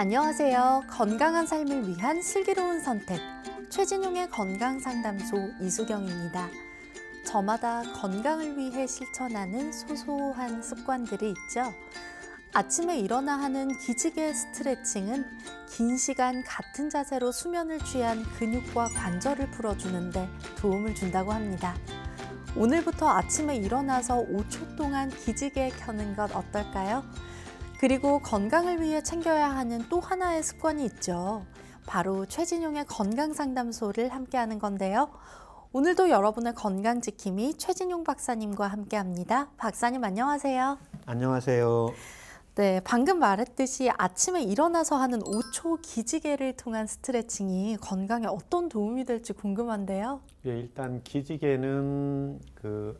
안녕하세요. 건강한 삶을 위한 슬기로운 선택, 최진용의 건강상담소 이수경입니다. 저마다 건강을 위해 실천하는 소소한 습관들이 있죠. 아침에 일어나 하는 기지개 스트레칭은 긴 시간 같은 자세로 수면을 취한 근육과 관절을 풀어주는데 도움을 준다고 합니다. 오늘부터 아침에 일어나서 5초 동안 기지개 켜는 것 어떨까요? 그리고 건강을 위해 챙겨야 하는 또 하나의 습관이 있죠. 바로 최진용의 건강상담소를 함께하는 건데요. 오늘도 여러분의 건강 지킴이 최진용 박사님과 함께합니다. 박사님 안녕하세요. 안녕하세요. 네, 방금 말했듯이 아침에 일어나서 하는 5초 기지개를 통한 스트레칭이 건강에 어떤 도움이 될지 궁금한데요. 예, 일단 기지개는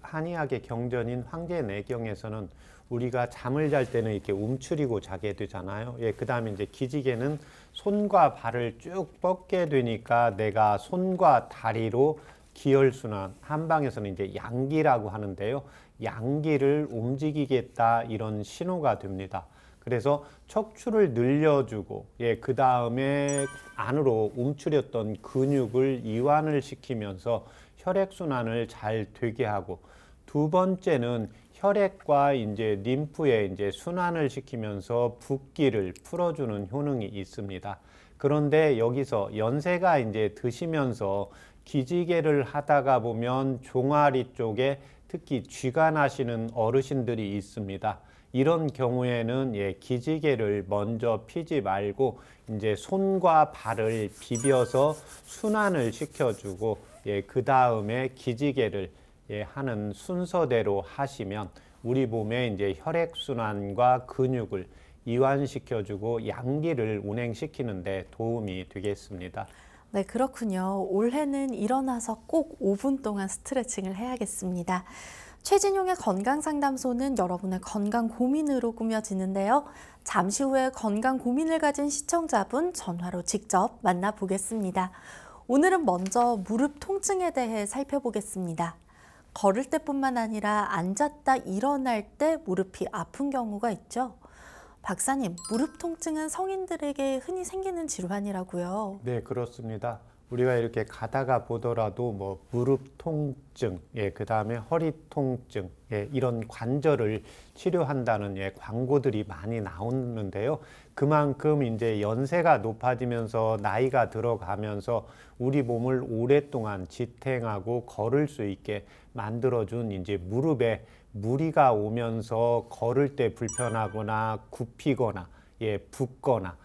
한의학의 경전인 황제내경에서는 우리가 잠을 잘 때는 이렇게 움츠리고 자게 되잖아요. 예, 그다음에 이제 기지개는 손과 발을 쭉 뻗게 되니까 내가 손과 다리로 기혈순환, 한방에서는 이제 양기라고 하는데요. 양기를 움직이겠다 이런 신호가 됩니다. 그래서 척추를 늘려주고, 그 다음에 안으로 움츠렸던 근육을 이완을 시키면서 혈액순환을 잘 되게 하고, 두 번째는 혈액과 이제 림프에 이제 순환을 시키면서 붓기를 풀어주는 효능이 있습니다. 그런데 여기서 연세가 이제 드시면서 기지개를 하다가 보면 종아리 쪽에 특히 쥐가 나시는 어르신들이 있습니다. 이런 경우에는 기지개를 먼저 피지 말고 이제 손과 발을 비벼서 순환을 시켜주고 그 다음에 기지개를 하는 순서대로 하시면 우리 몸에 이제 혈액순환과 근육을 이완시켜주고 양기를 운행시키는 데 도움이 되겠습니다. 네, 그렇군요. 올해는 일어나서 꼭 5분 동안 스트레칭을 해야겠습니다. 최진용의 건강상담소는 여러분의 건강 고민으로 꾸며지는데요. 잠시 후에 건강 고민을 가진 시청자분 전화로 직접 만나보겠습니다. 오늘은 먼저 무릎 통증에 대해 살펴보겠습니다. 걸을 때뿐만 아니라 앉았다 일어날 때 무릎이 아픈 경우가 있죠. 박사님, 무릎 통증은 성인들에게 흔히 생기는 질환이라고요? 네, 그렇습니다. 우리가 이렇게 가다가 보더라도 무릎 통증, 그 다음에 허리 통증, 이런 관절을 치료한다는 광고들이 많이 나오는데요. 그만큼 이제 연세가 높아지면서 나이가 들어가면서 우리 몸을 오랫동안 지탱하고 걸을 수 있게 만들어준 이제 무릎에 무리가 오면서 걸을 때 불편하거나 굽히거나 붓거나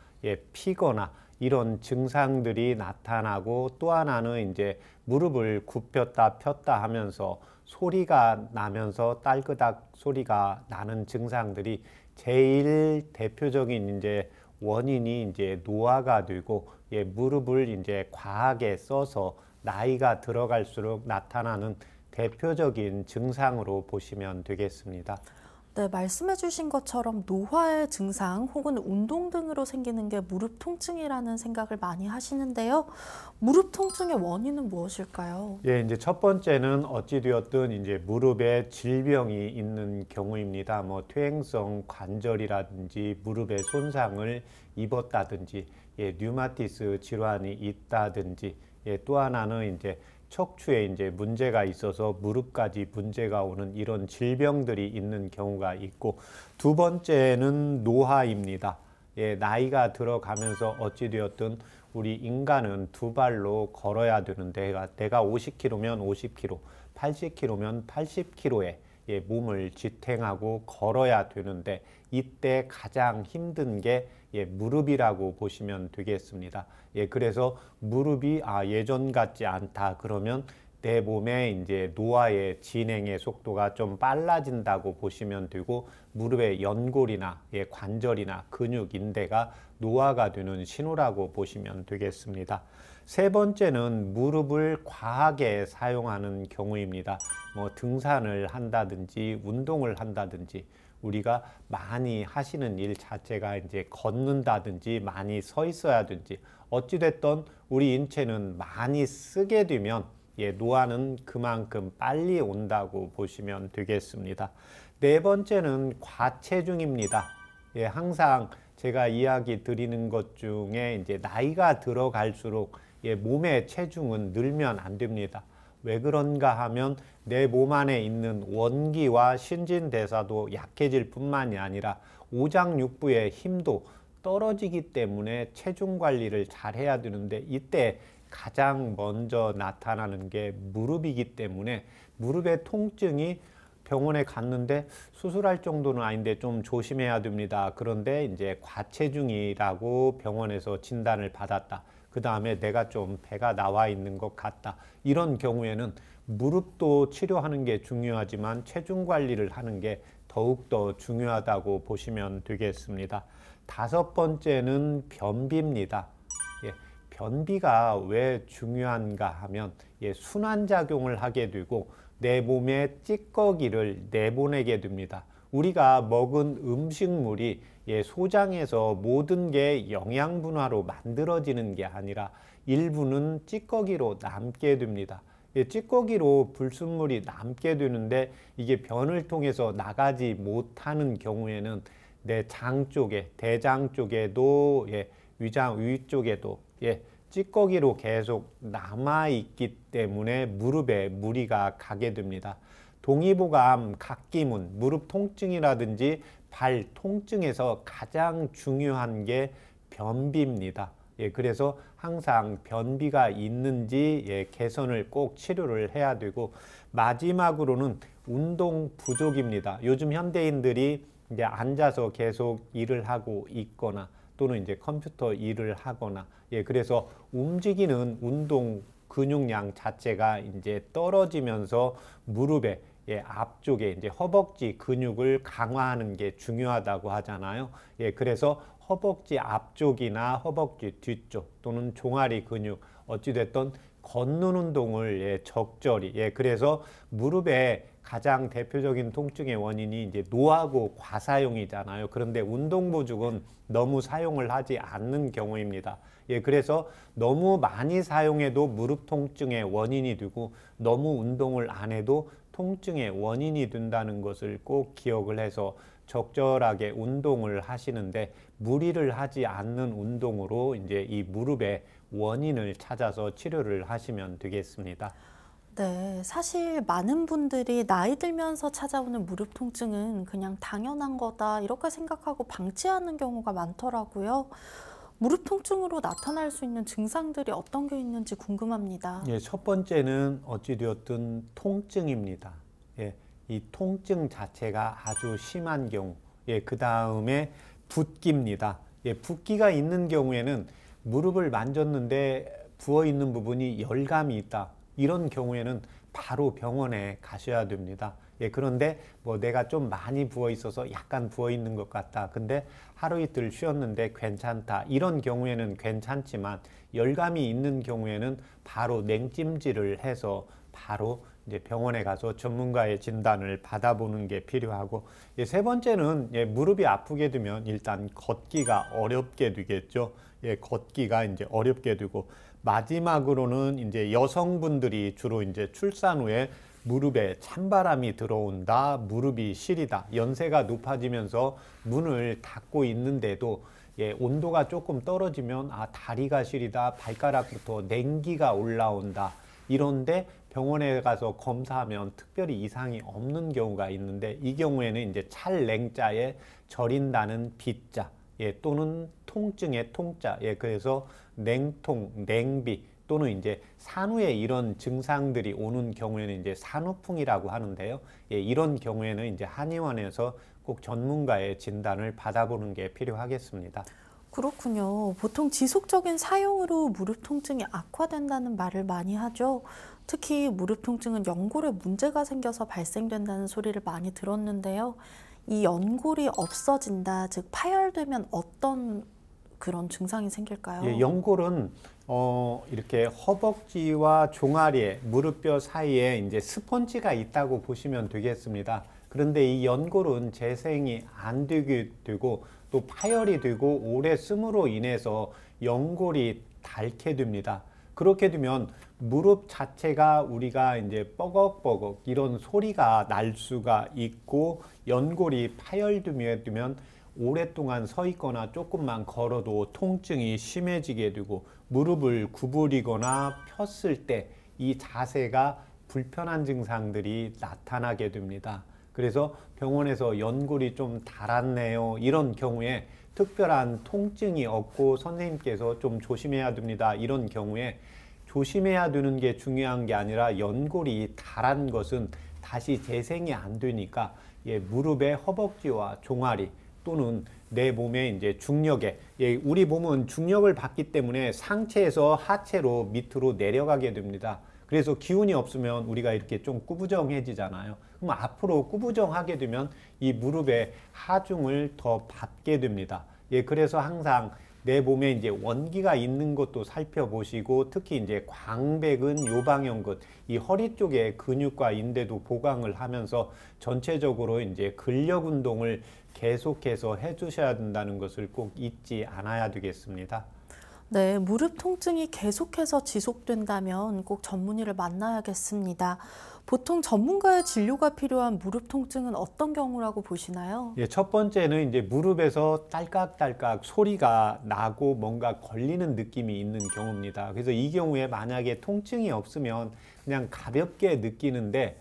피거나 이런 증상들이 나타나고, 또 하나는 이제 무릎을 굽혔다 폈다 하면서 소리가 나면서 딸그닥 소리가 나는 증상들이 제일 대표적인 이제 원인이 이제 노화가 되고 무릎을 이제 과하게 써서 나이가 들어갈수록 나타나는 대표적인 증상으로 보시면 되겠습니다. 네, 말씀해 주신 것처럼 노화의 증상 혹은 운동 등으로 생기는 게 무릎 통증이라는 생각을 많이 하시는데요. 무릎 통증의 원인은 무엇일까요? 이제 첫 번째는 어찌되었든 이제 무릎에 질병이 있는 경우입니다. 퇴행성 관절이라든지 무릎에 손상을 입었다든지, 류마티스 질환이 있다든지, 또 하나는 이제 척추에 이제 문제가 있어서 무릎까지 문제가 오는 이런 질병들이 있는 경우가 있고, 두 번째는 노화입니다. 나이가 들어가면서 어찌되었든 우리 인간은 두 발로 걸어야 되는데 내가 50kg면 50kg, 80kg면 80kg에 몸을 지탱하고 걸어야 되는데 이때 가장 힘든 게 무릎이라고 보시면 되겠습니다. 그래서 무릎이 예전 같지 않다 그러면 내 몸에 이제 노화의 진행의 속도가 좀 빨라진다고 보시면 되고, 무릎의 연골이나 관절이나 근육 인대가 노화가 되는 신호라고 보시면 되겠습니다. 세 번째는 무릎을 과하게 사용하는 경우입니다. 등산을 한다든지 운동을 한다든지, 우리가 많이 하시는 일 자체가 이제 걷는다든지 많이 서 있어야든지 어찌됐든 우리 인체는 많이 쓰게 되면 노화는 그만큼 빨리 온다고 보시면 되겠습니다. 네 번째는 과체중입니다. 항상 제가 이야기 드리는 것 중에 이제 나이가 들어갈수록 몸의 체중은 늘면 안 됩니다. 왜 그런가 하면 내 몸 안에 있는 원기와 신진대사도 약해질 뿐만이 아니라 오장육부의 힘도 떨어지기 때문에 체중 관리를 잘 해야 되는데, 이때 가장 먼저 나타나는 게 무릎이기 때문에 무릎의 통증이 병원에 갔는데 수술할 정도는 아닌데 좀 조심해야 됩니다. 그런데 이제 과체중이라고 병원에서 진단을 받았다. 그 다음에 내가 좀 배가 나와 있는 것 같다. 이런 경우에는 무릎도 치료하는 게 중요하지만 체중 관리를 하는 게 더욱더 중요하다고 보시면 되겠습니다. 다섯 번째는 변비입니다. 변비가 왜 중요한가 하면 순환작용을 하게 되고 내 몸에 찌꺼기를 내보내게 됩니다. 우리가 먹은 음식물이 소장에서 모든 게 영양분화로 만들어지는 게 아니라 일부는 찌꺼기로 남게 됩니다. 찌꺼기로 불순물이 남게 되는데 이게 변을 통해서 나가지 못하는 경우에는 내 장 쪽에, 대장 쪽에도 위장 위쪽에도 찌꺼기로 계속 남아있기 때문에 무릎에 무리가 가게 됩니다. 동의보감, 각기문, 무릎 통증이라든지 발 통증에서 가장 중요한 게 변비입니다. 그래서 항상 변비가 있는지 개선을 꼭 치료를 해야 되고, 마지막으로는 운동 부족입니다. 요즘 현대인들이 이제 앉아서 계속 일을 하고 있거나 또는 이제 컴퓨터 일을 하거나 그래서 움직이는 운동 근육량 자체가 이제 떨어지면서 무릎에 앞쪽에 이제 허벅지 근육을 강화하는 게 중요하다고 하잖아요. 그래서 허벅지 앞쪽이나 허벅지 뒤쪽 또는 종아리 근육 어찌됐든 걷는 운동을 적절히 그래서 무릎에 가장 대표적인 통증의 원인이 이제 노하고 과사용이잖아요. 그런데 운동 부족은 너무 사용을 하지 않는 경우입니다. 그래서 너무 많이 사용해도 무릎 통증의 원인이 되고 너무 운동을 안 해도 통증의 원인이 된다는 것을 꼭 기억을 해서 적절하게 운동을 하시는데, 무리를 하지 않는 운동으로 이제 이 무릎의 원인을 찾아서 치료를 하시면 되겠습니다. 네, 사실 많은 분들이 나이 들면서 찾아오는 무릎 통증은 그냥 당연한 거다 이렇게 생각하고 방치하는 경우가 많더라고요. 무릎 통증으로 나타날 수 있는 증상들이 어떤 게 있는지 궁금합니다. 첫 번째는 어찌되었든 통증입니다. 이 통증 자체가 아주 심한 경우, 그 다음에 붓기입니다. 붓기가 있는 경우에는 무릎을 만졌는데 부어있는 부분이 열감이 있다. 이런 경우에는 바로 병원에 가셔야 됩니다. 그런데 뭐 내가 좀 많이 부어 있어서 약간 부어 있는 것 같다. 근데 하루 이틀 쉬었는데 괜찮다. 이런 경우에는 괜찮지만 열감이 있는 경우에는 바로 냉찜질을 해서 바로 이제 병원에 가서 전문가의 진단을 받아보는 게 필요하고, 세 번째는 무릎이 아프게 되면 일단 걷기가 어렵게 되겠죠. 걷기가 이제 어렵게 되고, 마지막으로는 이제 여성분들이 주로 이제 출산 후에 무릎에 찬바람이 들어온다, 무릎이 시리다, 연세가 높아지면서 문을 닫고 있는데도 온도가 조금 떨어지면 다리가 시리다, 발가락부터 냉기가 올라온다. 이런데 병원에 가서 검사하면 특별히 이상이 없는 경우가 있는데, 이 경우에는 이제 찰냉자에 절인다는 비자, 또는 통증의 통자, 그래서 냉통, 냉비 또는 이제 산후에 이런 증상들이 오는 경우에는 이제 산후풍이라고 하는데요. 이런 경우에는 이제 한의원에서 꼭 전문가의 진단을 받아보는 게 필요하겠습니다. 그렇군요. 보통 지속적인 사용으로 무릎 통증이 악화된다는 말을 많이 하죠. 특히 무릎 통증은 연골에 문제가 생겨서 발생된다는 소리를 많이 들었는데요. 이 연골이 없어진다, 즉 파열되면 어떤 그런 증상이 생길까요? 연골은 이렇게 허벅지와 종아리에 무릎뼈 사이에 이제 스펀지가 있다고 보시면 되겠습니다. 그런데 이 연골은 재생이 안 되게 되고 또 파열이 되고 오래 씀으로 인해서 연골이 닳게 됩니다. 그렇게 되면 무릎 자체가 우리가 이제 뻐걱뻐걱 이런 소리가 날 수가 있고, 연골이 파열되면 오랫동안 서 있거나 조금만 걸어도 통증이 심해지게 되고 무릎을 구부리거나 폈을 때 이 자세가 불편한 증상들이 나타나게 됩니다. 그래서 병원에서 연골이 좀 닳았네요. 이런 경우에 특별한 통증이 없고 선생님께서 좀 조심해야 됩니다. 이런 경우에 조심해야 되는 게 중요한 게 아니라 연골이 닳은 것은 다시 재생이 안 되니까 무릎의 허벅지와 종아리 또는 내 몸의 이제 중력에 우리 몸은 중력을 받기 때문에 상체에서 하체로 밑으로 내려가게 됩니다. 그래서 기운이 없으면 우리가 이렇게 좀 꾸부정해지잖아요. 그럼 앞으로 꾸부정하게 되면 이 무릎의 하중을 더 받게 됩니다. 그래서 항상 내 몸에 이제 원기가 있는 것도 살펴보시고 특히 이제 광배근, 요방형근, 이 허리 쪽에 근육과 인대도 보강을 하면서 전체적으로 이제 근력 운동을 계속해서 해주셔야 된다는 것을 꼭 잊지 않아야 되겠습니다. 네, 무릎 통증이 계속해서 지속된다면 꼭 전문의를 만나야겠습니다. 보통 전문가의 진료가 필요한 무릎 통증은 어떤 경우라고 보시나요? 첫 번째는 이제 무릎에서 딸깍딸깍 소리가 나고 뭔가 걸리는 느낌이 있는 경우입니다. 그래서 이 경우에 만약에 통증이 없으면 그냥 가볍게 느끼는데,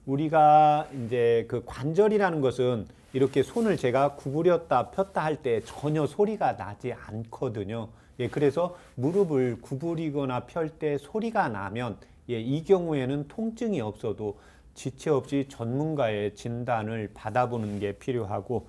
우리가 이제 그 관절이라는 것은 이렇게 손을 제가 구부렸다 폈다 할 때 전혀 소리가 나지 않거든요. 그래서 무릎을 구부리거나 펼 때 소리가 나면 이 경우에는 통증이 없어도 지체 없이 전문가의 진단을 받아보는 게 필요하고,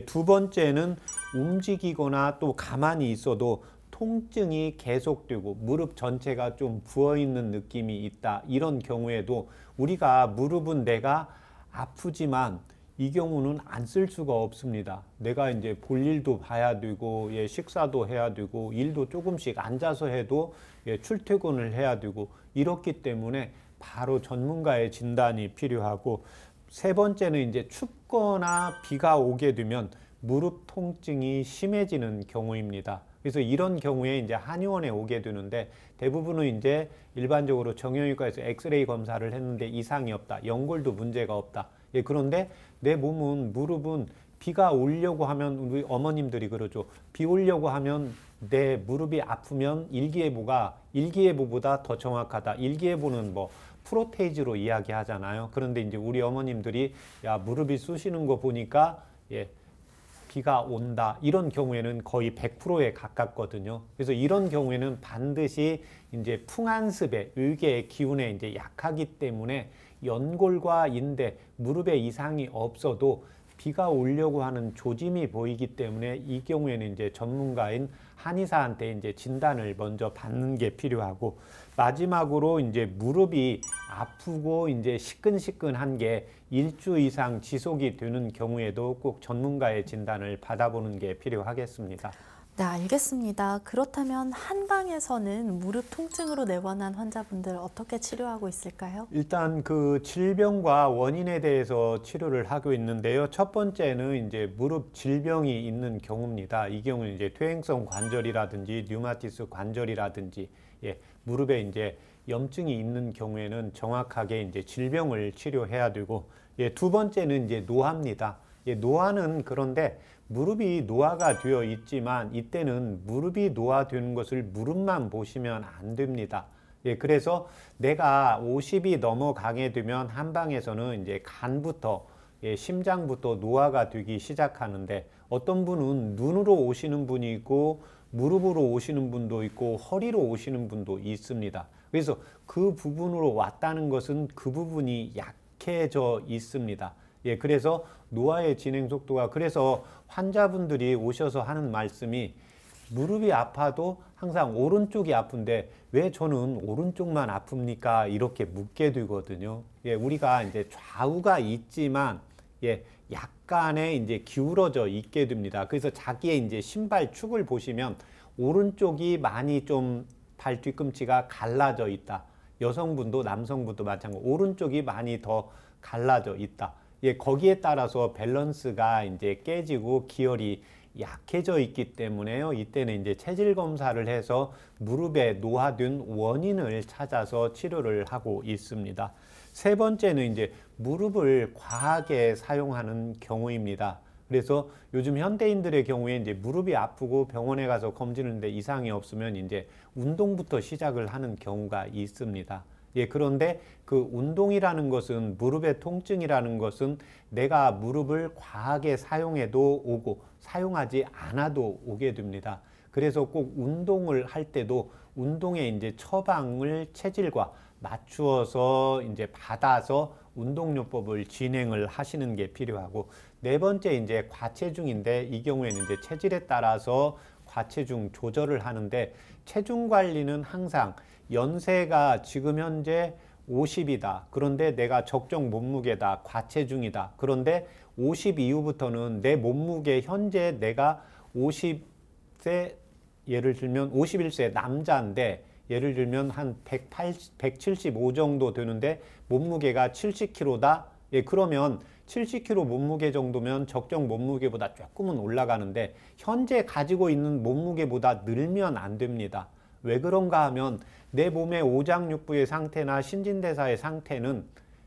두 번째는 움직이거나 또 가만히 있어도 통증이 계속되고 무릎 전체가 좀 부어있는 느낌이 있다. 이런 경우에도 우리가 무릎은 내가 아프지만 이 경우는 안 쓸 수가 없습니다. 내가 이제 볼 일도 봐야 되고 식사도 해야 되고 일도 조금씩 앉아서 해도 출퇴근을 해야 되고 이렇기 때문에 바로 전문가의 진단이 필요하고, 세 번째는 이제 춥거나 비가 오게 되면 무릎 통증이 심해지는 경우입니다. 그래서 이런 경우에 이제 한의원에 오게 되는데 대부분은 이제 일반적으로 정형외과에서 엑스레이 검사를 했는데 이상이 없다. 연골도 문제가 없다. 그런데 내 몸은 무릎은 비가 오려고 하면 우리 어머님들이 그러죠. 비 오려고 하면 내 무릎이 아프면 일기예보보다 더 정확하다. 일기예보는 뭐 프로테이즈로 이야기하잖아요. 그런데 이제 우리 어머님들이 야 무릎이 쑤시는 거 보니까 비가 온다. 이런 경우에는 거의 100%에 가깝거든요. 그래서 이런 경우에는 반드시 이제 풍안습에 의계의 기운에 이제 약하기 때문에 연골과 인대, 무릎에 이상이 없어도 비가 오려고 하는 조짐이 보이기 때문에 이 경우에는 이제 전문가인 한의사한테 이제 진단을 먼저 받는 게 필요하고, 마지막으로 이제 무릎이 아프고 이제 시끈시끈한 게 일주 이상 지속이 되는 경우에도 꼭 전문가의 진단을 받아보는 게 필요하겠습니다. 네, 알겠습니다. 그렇다면 한방에서는 무릎 통증으로 내원한 환자분들 어떻게 치료하고 있을까요? 일단 그 질병과 원인에 대해서 치료를 하고 있는데요. 첫 번째는 이제 무릎 질병이 있는 경우입니다. 이 경우는 이제 퇴행성 관절이라든지 류마티스 관절이라든지 무릎에 이제 염증이 있는 경우에는 정확하게 이제 질병을 치료해야 되고, 두 번째는 이제 노화입니다. 노화는 그런데 무릎이 노화가 되어 있지만 이때는 무릎이 노화되는 것을 무릎만 보시면 안 됩니다. 그래서 내가 50이 넘어가게 되면 한방에서는 이제 간부터 심장부터 노화가 되기 시작하는데, 어떤 분은 눈으로 오시는 분이 있고 무릎으로 오시는 분도 있고 허리로 오시는 분도 있습니다. 그래서 그 부분으로 왔다는 것은 그 부분이 약해져 있습니다. 그래서 노화의 진행 속도가, 그래서 환자분들이 오셔서 하는 말씀이 무릎이 아파도 항상 오른쪽이 아픈데 왜 저는 오른쪽만 아픕니까? 이렇게 묻게 되거든요. 우리가 이제 좌우가 있지만 약간의 이제 기울어져 있게 됩니다. 그래서 자기의 이제 신발 축을 보시면 오른쪽이 많이 좀 발 뒤꿈치가 갈라져 있다. 여성분도 남성분도 마찬가지로 오른쪽이 많이 더 갈라져 있다. 거기에 따라서 밸런스가 이제 깨지고 기혈이 약해져 있기 때문에요. 이때는 이제 체질 검사를 해서 무릎에 노화된 원인을 찾아서 치료를 하고 있습니다. 세 번째는 이제 무릎을 과하게 사용하는 경우입니다. 그래서 요즘 현대인들의 경우에 이제 무릎이 아프고 병원에 가서 검진하는데 이상이 없으면 이제 운동부터 시작을 하는 경우가 있습니다. 예, 그런데 그 운동이라는 것은 무릎의 통증이라는 것은 내가 무릎을 과하게 사용해도 오고 사용하지 않아도 오게 됩니다. 그래서 꼭 운동을 할 때도 운동의 이제 처방을 체질과 맞추어서 이제 받아서 운동요법을 진행을 하시는 게 필요하고, 네 번째 이제 과체중인데, 이 경우에는 이제 체질에 따라서 과체중 조절을 하는데, 체중 관리는 항상 연세가 지금 현재 50이다. 그런데 내가 적정 몸무게다. 과체중이다. 그런데 50 이후부터는 내 몸무게, 현재 내가 50세, 예를 들면 51세 남자인데 예를 들면 한 180, 175 정도 되는데 몸무게가 70kg다. 예, 그러면 70kg 몸무게 정도면 적정 몸무게보다 조금은 올라가는데 현재 가지고 있는 몸무게보다 늘면 안 됩니다. 왜 그런가 하면 내 몸의 오장육부의 상태나 신진대사의 상태는,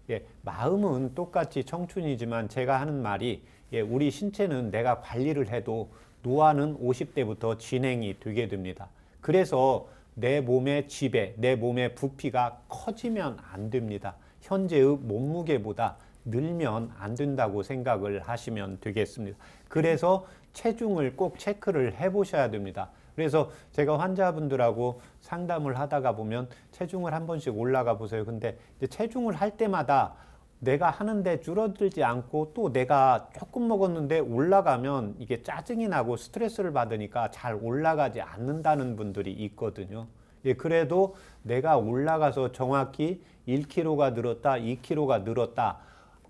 예, 마음은 똑같이 청춘이지만 제가 하는 말이, 예, 우리 신체는 내가 관리를 해도 노화는 50대부터 진행이 되게 됩니다. 그래서 내 몸의 지배, 내 몸의 부피가 커지면 안 됩니다. 현재의 몸무게보다 늘면 안 된다고 생각을 하시면 되겠습니다. 그래서 체중을 꼭 체크를 해 보셔야 됩니다. 그래서 제가 환자분들하고 상담을 하다가 보면 체중을 한 번씩 올라가 보세요. 근데 이제 체중을 할 때마다 내가 하는데 줄어들지 않고 또 내가 조금 먹었는데 올라가면 이게 짜증이 나고 스트레스를 받으니까 잘 올라가지 않는다는 분들이 있거든요. 예, 그래도 내가 올라가서 정확히 1kg가 늘었다, 2kg가 늘었다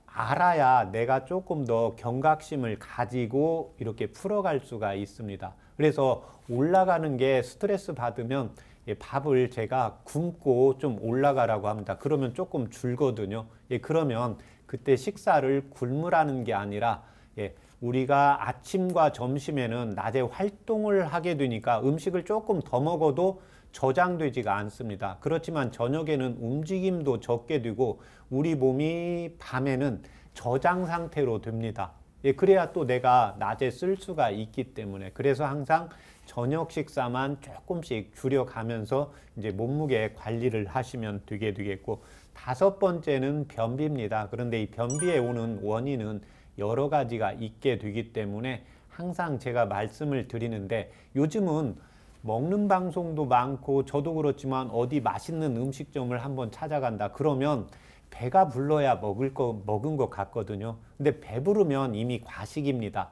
알아야 내가 조금 더 경각심을 가지고 이렇게 풀어갈 수가 있습니다. 그래서 올라가는 게 스트레스 받으면, 예, 밥을 제가 굶고 좀 올라가라고 합니다. 그러면 조금 줄거든요. 예, 그러면 그때 식사를 굶으라는 게 아니라, 예, 우리가 아침과 점심에는 낮에 활동을 하게 되니까 음식을 조금 더 먹어도 저장되지가 않습니다. 그렇지만 저녁에는 움직임도 적게 되고 우리 몸이 밤에는 저장 상태로 됩니다. 예, 그래야 또 내가 낮에 쓸 수가 있기 때문에, 그래서 항상 저녁 식사만 조금씩 줄여가면서 이제 몸무게 관리를 하시면 되겠고, 다섯 번째는 변비입니다. 그런데 이 변비에 오는 원인은 여러 가지가 있게 되기 때문에 항상 제가 말씀을 드리는데, 요즘은 먹는 방송도 많고 저도 그렇지만 어디 맛있는 음식점을 한번 찾아간다 그러면 배가 불러야 먹은 것 같거든요. 근데 배부르면 이미 과식입니다.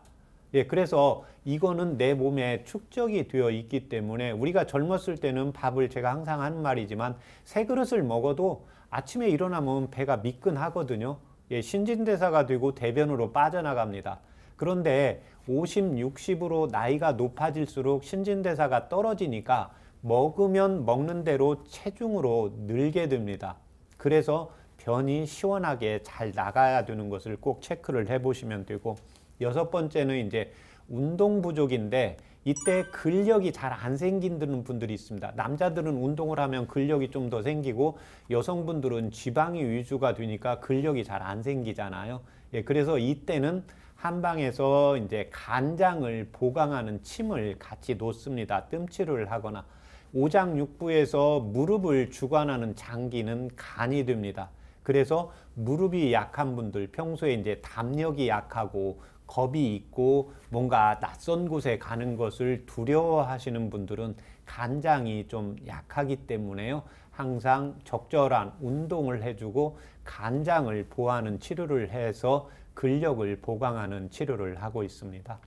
예, 그래서 이거는 내 몸에 축적이 되어 있기 때문에 우리가 젊었을 때는 밥을, 제가 항상 하는 말이지만, 세 그릇을 먹어도 아침에 일어나면 배가 미끈하거든요. 예, 신진대사가 되고 대변으로 빠져나갑니다. 그런데 50, 60으로 나이가 높아질수록 신진대사가 떨어지니까 먹으면 먹는 대로 체중으로 늘게 됩니다. 그래서 변이 시원하게 잘 나가야 되는 것을 꼭 체크를 해 보시면 되고, 여섯 번째는 이제 운동 부족인데, 이때 근력이 잘 안 생기는 분들이 있습니다. 남자들은 운동을 하면 근력이 좀 더 생기고 여성분들은 지방이 위주가 되니까 근력이 잘 안 생기잖아요. 예, 그래서 이때는 한방에서 이제 간장을 보강하는 침을 같이 놓습니다. 뜸치료를 하거나, 오장육부에서 무릎을 주관하는 장기는 간이 됩니다. 그래서 무릎이 약한 분들, 평소에 이제 담력이 약하고 겁이 있고 뭔가 낯선 곳에 가는 것을 두려워하시는 분들은 간장이 좀 약하기 때문에요. 항상 적절한 운동을 해주고 간장을 보하는 치료를 해서 근력을 보강하는 치료를 하고 있습니다.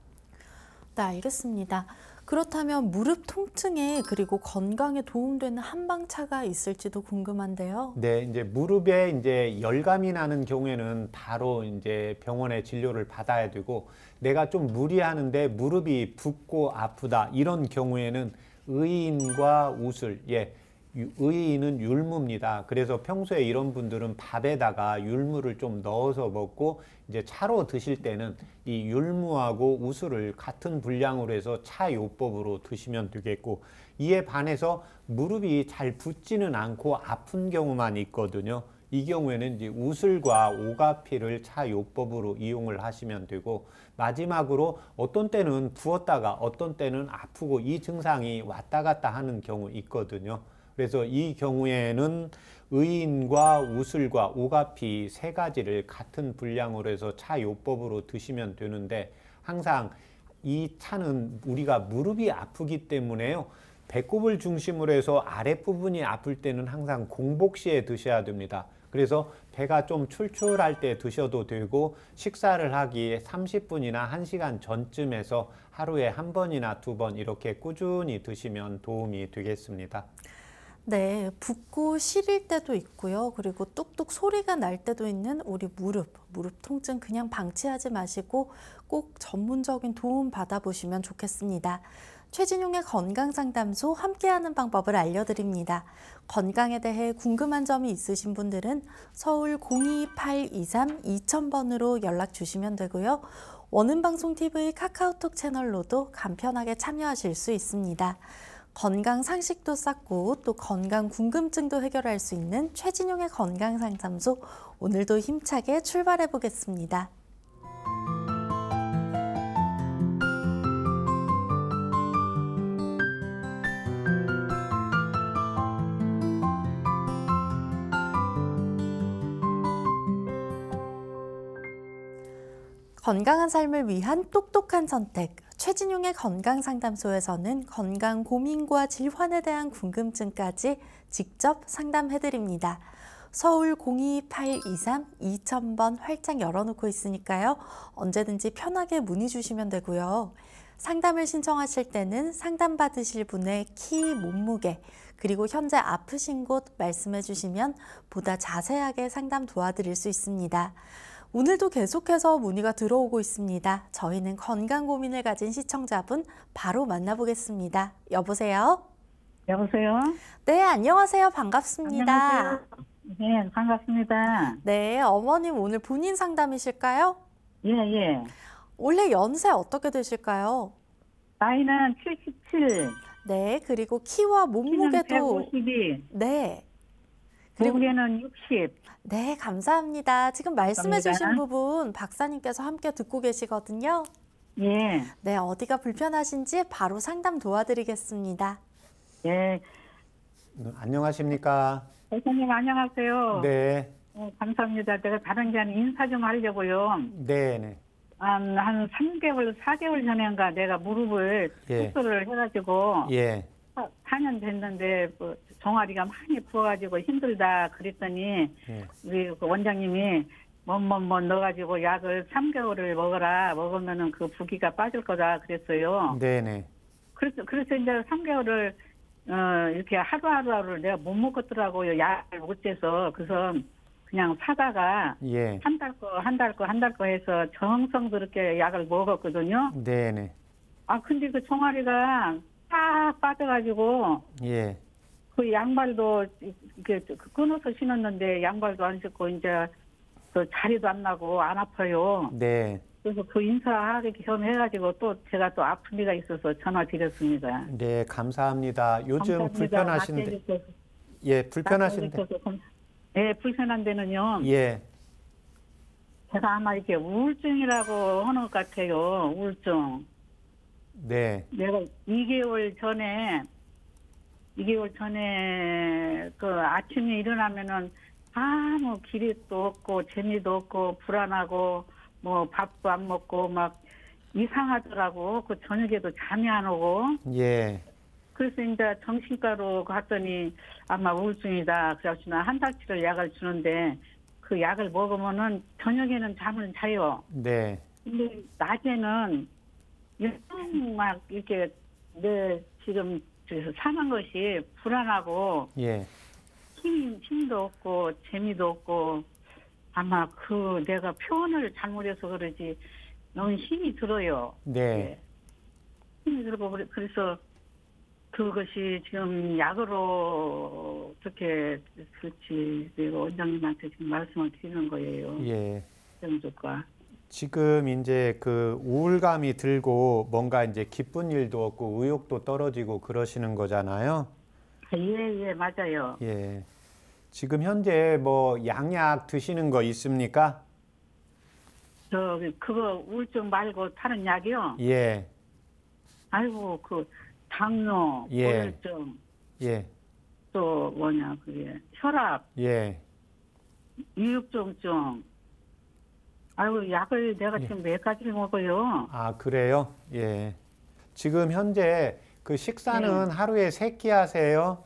네, 알겠습니다. 그렇다면 무릎 통증에 그리고 건강에 도움되는 한방차가 있을지도 궁금한데요. 네, 이제 무릎에 이제 열감이 나는 경우에는 바로 이제 병원에 진료를 받아야 되고, 내가 좀 무리하는데 무릎이 붓고 아프다 이런 경우에는 의인과 우술, 예, 의인은 율무입니다. 그래서 평소에 이런 분들은 밥에다가 율무를 좀 넣어서 먹고, 이제 차로 드실 때는 이 율무하고 우술을 같은 분량으로 해서 차요법으로 드시면 되겠고, 이에 반해서 무릎이 잘 붓지는 않고 아픈 경우만 있거든요. 이 경우에는 이제 우슬과 오가피를 차요법으로 이용을 하시면 되고, 마지막으로 어떤 때는 부었다가 어떤 때는 아프고 이 증상이 왔다 갔다 하는 경우 있거든요. 그래서 이 경우에는 의인과 우슬과 오가피 세 가지를 같은 분량으로 해서 차요법으로 드시면 되는데, 항상 이 차는 우리가 무릎이 아프기 때문에요. 배꼽을 중심으로 해서 아랫부분이 아플 때는 항상 공복시에 드셔야 됩니다. 그래서 배가 좀 출출할 때 드셔도 되고, 식사를 하기에 30분이나 1시간 전쯤에서 하루에 한 번이나 두 번 이렇게 꾸준히 드시면 도움이 되겠습니다. 네, 붓고 시릴 때도 있고요. 그리고 뚝뚝 소리가 날 때도 있는 우리 무릎 통증 그냥 방치하지 마시고 꼭 전문적인 도움 받아보시면 좋겠습니다. 최진용의 건강상담소 함께하는 방법을 알려드립니다. 건강에 대해 궁금한 점이 있으신 분들은 서울 02823-2000번으로 연락 주시면 되고요. 원음방송TV 카카오톡 채널로도 간편하게 참여하실 수 있습니다. 건강 상식도 쌓고 또 건강 궁금증도 해결할 수 있는 최진용의 건강상담소, 오늘도 힘차게 출발해 보겠습니다. 건강한 삶을 위한 똑똑한 선택, 최진용의 건강상담소에서는 건강 고민과 질환에 대한 궁금증까지 직접 상담해드립니다. 서울 02823-2000번 활짝 열어놓고 있으니까요. 언제든지 편하게 문의 주시면 되고요. 상담을 신청하실 때는 상담받으실 분의 키, 몸무게, 그리고 현재 아프신 곳 말씀해 주시면 보다 자세하게 상담 도와드릴 수 있습니다. 오늘도 계속해서 문의가 들어오고 있습니다. 저희는 건강 고민을 가진 시청자분 바로 만나보겠습니다. 여보세요? 여보세요? 네, 안녕하세요. 반갑습니다. 안녕하세요. 네, 반갑습니다. 네, 어머님 오늘 본인 상담이실까요? 예, 예. 원래 연세 어떻게 되실까요? 나이는 77, 네, 그리고 키와 키는 몸무게도 152, 네. 그리고 무게는 60. 네, 감사합니다. 지금 말씀해 주신 감사합니다. 부분 박사님께서 함께 듣고 계시거든요. 예, 네, 어디가 불편하신지 바로 상담 도와드리겠습니다. 예. 안녕하십니까? 선생님 안녕하세요. 네, 감사합니다. 제가 다른 게 아니라 인사 좀 하려고요. 네. 한 3개월, 4개월 전인가 내가 무릎을 예. 수술을 해가지고 예, 4년 됐는데 뭐 종아리가 많이 부어가지고 힘들다 그랬더니 예. 우리 그 원장님이 뭐 넣어가지고 약을 3개월을 먹어라. 먹으면은 그 부기가 빠질 거다 그랬어요. 네네. 그래서 이제 3개월을 이렇게 하루하루를 내가 못 먹었더라고요. 약을 못 재서. 그래서 그냥 사다가 예, 한 달 거 해서 정성스럽게 약을 먹었거든요. 네네. 아 근데 그 종아리가 딱 빠져가지고 예, 그 양발도 이렇게 끊어서 신었는데 양발도 안 신고 이제 그 자리도 안 나고 안 아파요. 네. 그래서 그 인사하기 겸 해가지고 또 제가 또 아픈 데가 있어서 전화 드렸습니다. 네, 감사합니다. 요즘 감사합니다. 불편하신데, 맞게 예, 불편하신데, 해주셔서 네, 불편한 데는요. 예, 제가 아마 이렇게 우울증이라고 하는 것 같아요. 우울증. 네, 내가 2개월 전에 그 아침에 일어나면은 아무 기력도 없고 재미도 없고 불안하고 뭐 밥도 안 먹고 막 이상하더라고. 그 저녁에도 잠이 안 오고. 예, 그래서 이제 정신과로 갔더니 아마 우울증이다. 그래서 한 달치를 약을 주는데 그 약을 먹으면은 저녁에는 잠을 자요. 네, 근데 낮에는 막 이렇게 내 지금 사는 것이 불안하고 예, 힘도 없고 재미도 없고 아마 그 내가 표현을 잘못해서 그러지 너무 힘이 들어요. 네, 힘이 들고 그래서 그것이 지금 약으로 어떻게 그렇지 내가 원장님한테 지금 말씀을 드리는 거예요. 예. 정조과. 지금 이제 그 우울감이 들고 뭔가 이제 기쁜 일도 없고 의욕도 떨어지고 그러시는 거잖아요. 예, 맞아요. 예. 지금 현재 뭐 양약 드시는 거 있습니까? 그거 우울증 말고 다른 약이요? 예, 아이고, 그, 당뇨, 예. 우울증, 예, 또 뭐냐, 그게, 혈압, 예. 이육종증. 아이고, 약을 내가 지금 몇 가지를 먹어요. 아, 그래요? 예. 지금 현재 그 식사는 하루에 3끼 하세요?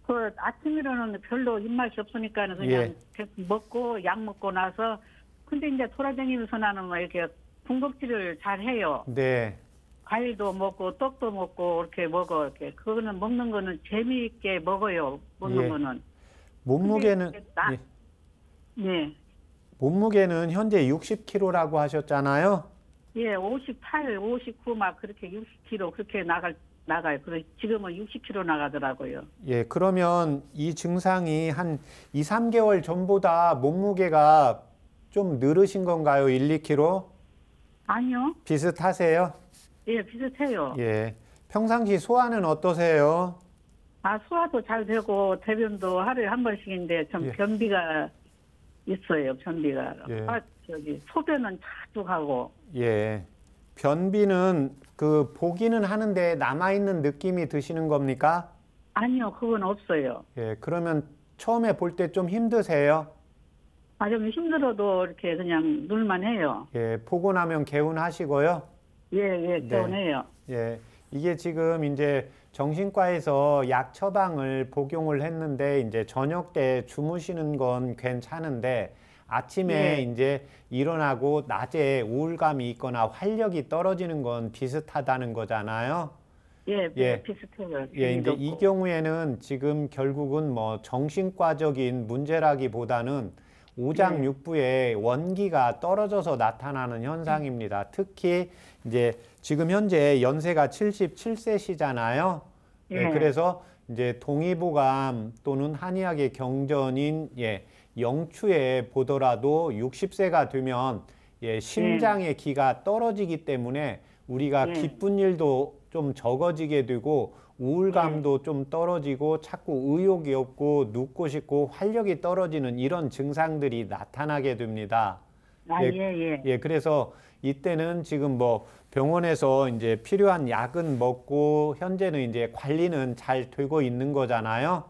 그 아침이라는 별로 입맛이 없으니까 그냥 예. 먹고 약 먹고 나서 근데 이제 돌아다니면서 나는 뭐 이렇게 군것질을 잘 해요. 네. 과일도 먹고 떡도 먹고 이렇게 먹어 이렇게 그거는 먹는 거는 재미있게 먹어요. 먹는 예. 거는. 몸무게는 근데 나- 예. 네. 몸무게는 현재 60kg라고 하셨잖아요. 예, 58, 59 막 그렇게 60kg 그렇게 나가요. 그래서 지금은 60kg 나가더라고요. 예, 그러면 이 증상이 한 2, 3개월 전보다 몸무게가 좀 늘으신 건가요? 1, 2kg? 아니요. 비슷하세요? 예, 비슷해요. 예. 평상시 소화는 어떠세요? 아, 소화도 잘 되고 대변도 하루에 한 번씩인데 좀 예. 변비가 있어요. 변비가. 예. 소변은 자주 가고. 예. 변비는 그 보기는 하는데 남아있는 느낌이 드시는 겁니까? 아니요, 그건 없어요. 예. 그러면 처음에 볼 때 좀 힘드세요? 아, 좀 힘들어도 이렇게 그냥 놀만 해요. 예. 보고 나면 개운하시고요. 예, 예, 네. 개운해요. 예. 이게 지금 이제 정신과에서 약 처방을 복용을 했는데 이제 저녁 때 주무시는 건 괜찮은데 아침에 예. 이제 일어나고 낮에 우울감이 있거나 활력이 떨어지는 건 비슷하다는 거잖아요. 예, 예. 비슷해요. 예, 이제 이 재미도 경우에는 지금 결국은 뭐 정신과적인 문제라기보다는 오장육부에 원기가 떨어져서 나타나는 현상입니다. 특히 이제 지금 현재 연세가 77세시잖아요. 예, 예. 그래서 이제 동의보감 또는 한의학의 경전인 영추에 보더라도 60세가 되면 심장의 기가 떨어지기 때문에 우리가 예. 기쁜 일도 좀 적어지게 되고 우울감도 좀 떨어지고 자꾸 의욕이 없고 눕고 싶고 활력이 떨어지는 이런 증상들이 나타나게 됩니다. 아, 예, 예, 예. 예, 그래서 이때는 지금 뭐 병원에서 이제 필요한 약은 먹고 현재는 이제 관리는 잘 되고 있는 거잖아요.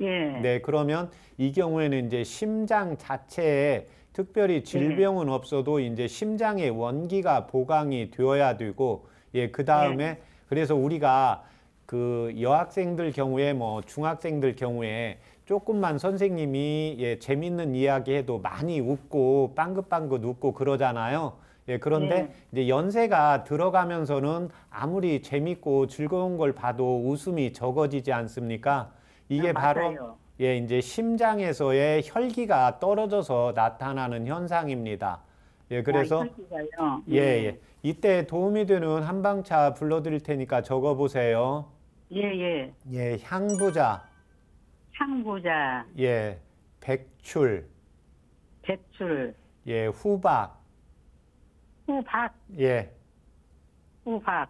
예. 네, 그러면 이 경우에는 이제 심장 자체에 특별히 질병은 없어도 이제 심장의 원기가 보강이 되어야 되고, 그 다음에 그래서 우리가 그 여학생들 경우에 뭐 중학생들 경우에 조금만 선생님이 재밌는 이야기 해도 많이 웃고 빵긋빵긋 웃고 그러잖아요. 그런데 이제 연세가 들어가면서는 아무리 재밌고 즐거운 걸 봐도 웃음이 적어지지 않습니까? 이게 바로 맞아요. 이제 심장에서의 혈기가 떨어져서 나타나는 현상입니다. 그래서 혈기가요. 이때 도움이 되는 한방차 불러드릴 테니까 적어보세요. 예, 예. 향부자, 향부자, 백출, 배출, 후박, 후박, 예, 후박,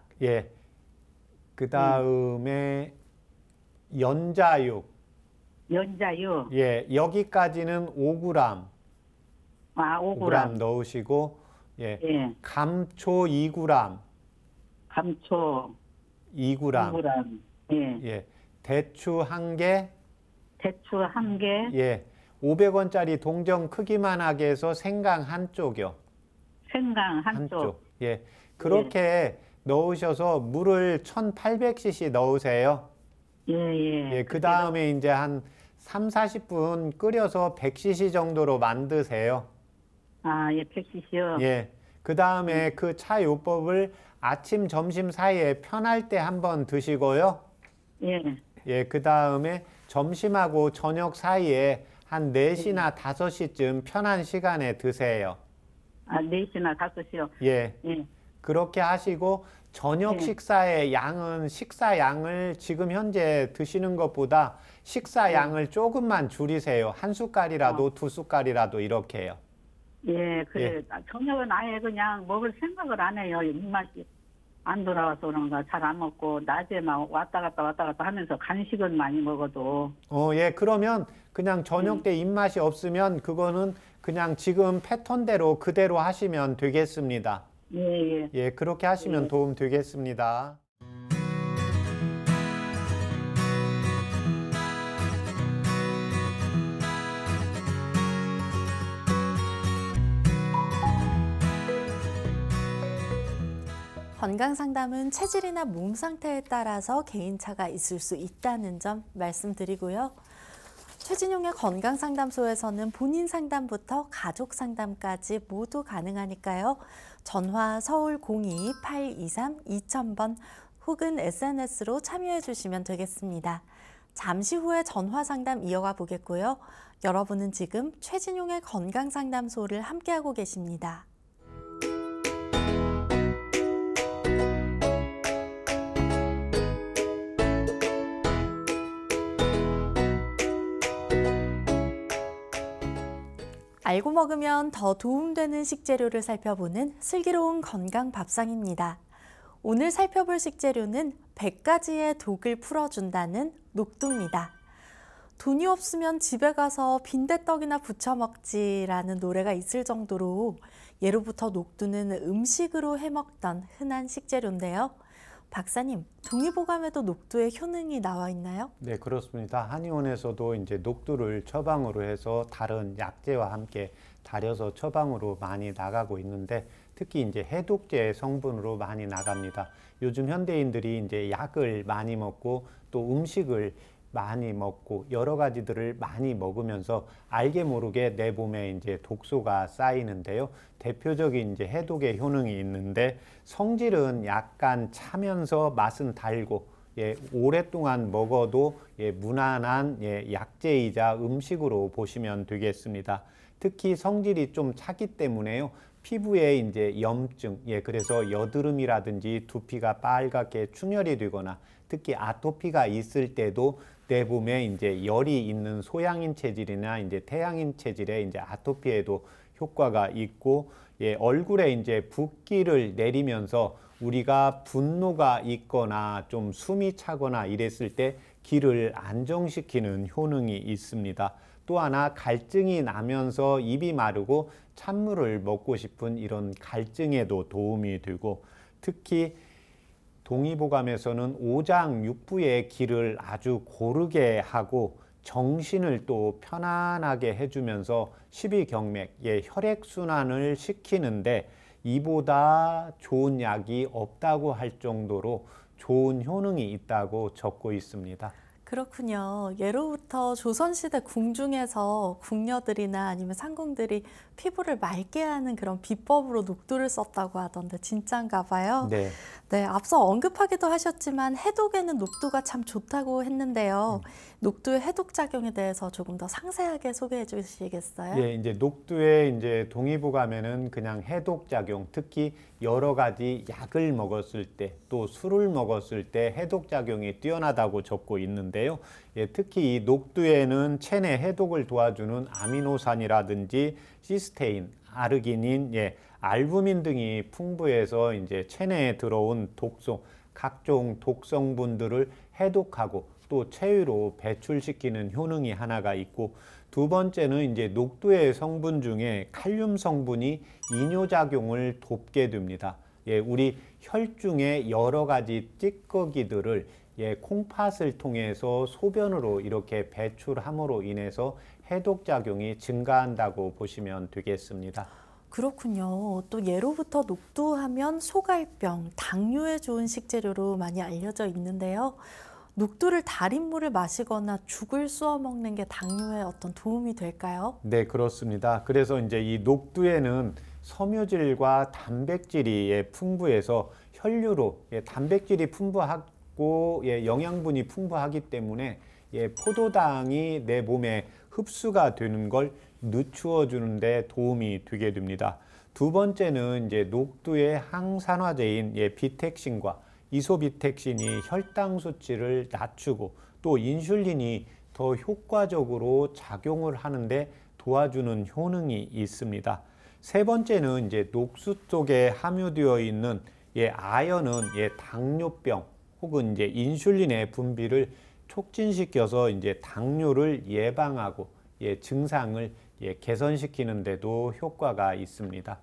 그 다음에 연자육, 연자유, 여기까지는 5g, 아, 5g 5g, 넣으시고, 예. 감초 2g, 감초 2g, 2g, 예. 대추 1개, 대추 1개, 500원짜리 동전 크기만 하게 해서 생강 한쪽이요. 생강 한쪽, 그렇게 넣으셔서 물을 1800cc 넣으세요. 그 다음에 이제 한 3, 40분 끓여서 100cc 정도로 만드세요. 아, 100cc요. 그 다음에 그 차 요법을 아침, 점심 사이에 편할 때 한번 드시고요. 그 다음에 점심하고 저녁 사이에 한 4시나 5시쯤 편한 시간에 드세요. 아, 4시나 5시요. 그렇게 하시고 저녁 식사의 양은 식사 양을 지금 현재 드시는 것보다 식사 양을 조금만 줄이세요. 한 숟갈이라도 두 숟갈이라도 이렇게요. 그래. 저녁은 아예 그냥 먹을 생각을 안 해요. 입맛이 안 돌아와서 그런가 잘 안 먹고 낮에 막 왔다 갔다 하면서 간식은 많이 먹어도. 예, 그러면 그냥 저녁 때 입맛이 없으면 그거는 그냥 지금 패턴대로 그대로 하시면 되겠습니다. 예, 예. 예, 그렇게 하시면 도움 되겠습니다. 건강 상담은 체질이나 몸 상태에 따라서 개인차가 있을 수 있다는 점 말씀드리고요. 최진용의 건강상담소에서는 본인 상담부터 가족 상담까지 모두 가능하니까요. 전화 서울 02-823-2000번 혹은 SNS로 참여해 주시면 되겠습니다. 잠시 후에 전화 상담 이어가 보겠고요. 여러분은 지금 최진용의 건강상담소를 함께하고 계십니다. 알고 먹으면 더 도움되는 식재료를 살펴보는 슬기로운 건강 밥상입니다. 오늘 살펴볼 식재료는 100가지의 독을 풀어준다는 녹두입니다. 돈이 없으면 집에 가서 빈대떡이나 부쳐 먹지라는 노래가 있을 정도로 예로부터 녹두는 음식으로 해먹던 흔한 식재료인데요. 박사님, 동의보감에도 녹두의 효능이 나와 있나요? 네, 그렇습니다. 한의원에서도 이제 녹두를 처방으로 해서 다른 약재와 함께 달여서 처방으로 많이 나가고 있는데 특히 이제 해독제 성분으로 많이 나갑니다. 요즘 현대인들이 이제 약을 많이 먹고 또 음식을 많이 먹고 여러 가지들을 많이 먹으면서 알게 모르게 내 몸에 이제 독소가 쌓이는데요. 대표적인 이제 해독의 효능이 있는데 성질은 약간 차면서 맛은 달고 오랫동안 먹어도 무난한 약재이자 음식으로 보시면 되겠습니다. 특히 성질이 좀 차기 때문에요. 피부에 이제 염증, 그래서 여드름이라든지 두피가 빨갛게 충혈이 되거나 특히 아토피가 있을 때도 내 몸에 이제 열이 있는 소양인 체질이나 이제 태양인 체질의 이제 아토피에도 효과가 있고, 얼굴에 이제 붓기를 내리면서 우리가 분노가 있거나 좀 숨이 차거나 이랬을 때 기를 안정시키는 효능이 있습니다. 또 하나 갈증이 나면서 입이 마르고 찬물을 먹고 싶은 이런 갈증에도 도움이 되고, 특히 동의보감에서는 오장육부의 기를 아주 고르게 하고 정신을 또 편안하게 해주면서 십이경맥, 혈액순환을 시키는데 이보다 좋은 약이 없다고 할 정도로 좋은 효능이 있다고 적고 있습니다. 그렇군요. 예로부터 조선시대 궁중에서 궁녀들이나 아니면 상궁들이 피부를 맑게 하는 그런 비법으로 녹두를 썼다고 하던데 진짠가 봐요. 네. 네, 앞서 언급하기도 하셨지만 해독에는 녹두가 참 좋다고 했는데요. 녹두의 해독 작용에 대해서 조금 더 상세하게 소개해 주시겠어요? 예, 이제 녹두의 이제 동의보감에는 그냥 해독 작용, 특히 여러 가지 약을 먹었을 때, 또 술을 먹었을 때 해독 작용이 뛰어나다고 적고 있는데요. 특히 이 녹두에는 체내 해독을 도와주는 아미노산이라든지 시스테인, 아르기닌, 알부민 등이 풍부해서 이제 체내에 들어온 독소, 각종 독성분들을 해독하고 또 체위로 배출시키는 효능이 하나가 있고, 두 번째는 이제 녹두의 성분 중에 칼륨 성분이 이뇨작용을 돕게 됩니다. 우리 혈중의 여러 가지 찌꺼기들을 콩팥을 통해서 소변으로 이렇게 배출함으로 인해서 해독작용이 증가한다고 보시면 되겠습니다. 그렇군요. 또 예로부터 녹두하면 소갈병, 당뇨에 좋은 식재료로 많이 알려져 있는데요. 녹두를 달인 물을 마시거나 죽을 쑤어 먹는 게 당뇨에 어떤 도움이 될까요? 네, 그렇습니다. 그래서 이제 이 녹두에는 섬유질과 단백질이 풍부해서 혈류로 단백질이 풍부하고 영양분이 풍부하기 때문에 포도당이 내 몸에 흡수가 되는 걸 늦추어 주는데 도움이 되게 됩니다. 두 번째는 이제 녹두의 항산화제인 비택신과 이소비택신이 혈당 수치를 낮추고 또 인슐린이 더 효과적으로 작용을 하는데 도와주는 효능이 있습니다. 세 번째는 이제 녹수 속에 함유되어 있는 아연은 당뇨병 혹은 이제 인슐린의 분비를 촉진시켜서 이제 당뇨를 예방하고 증상을 개선시키는 데도 효과가 있습니다.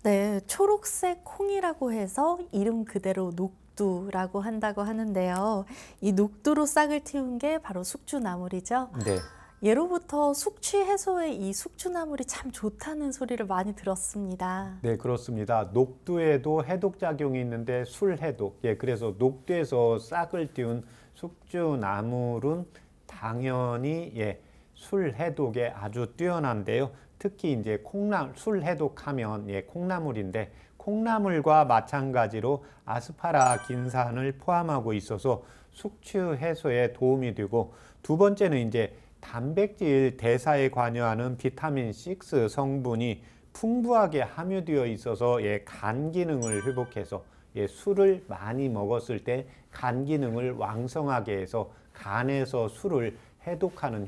네, 초록색 콩이라고 해서 이름 그대로 녹두라고 한다고 하는데요. 이 녹두로 싹을 틔운 게 바로 숙주나물이죠. 네. 예로부터 숙취 해소에 이 숙주나물이 참 좋다는 소리를 많이 들었습니다. 네, 그렇습니다. 녹두에도 해독 작용이 있는데 술해독. 그래서 녹두에서 싹을 틔운 숙주나물은 당연히 술해독에 아주 뛰어난데요. 특히 이제 술 해독하면 콩나물인데, 콩나물과 마찬가지로 아스파라긴산을 포함하고 있어서 숙취 해소에 도움이 되고, 두 번째는 이제 단백질 대사에 관여하는 비타민 6 성분이 풍부하게 함유되어 있어서 간 기능을 회복해서 술을 많이 먹었을 때 간 기능을 왕성하게 해서 간에서 술을 해독하는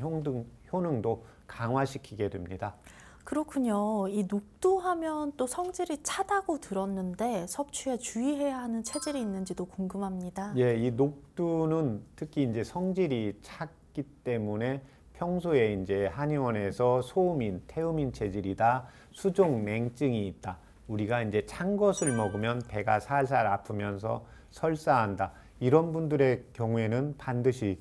효능도 강화시키게 됩니다. 그렇군요. 이 녹두하면 또 성질이 차다고 들었는데 섭취에 주의해야 하는 체질이 있는지도 궁금합니다. 이 녹두는 특히 이제 성질이 찼기 때문에 평소에 이제 한의원에서 소음인, 태음인 체질이다, 수족 냉증이 있다, 우리가 이제 찬 것을 먹으면 배가 살살 아프면서 설사한다, 이런 분들의 경우에는 반드시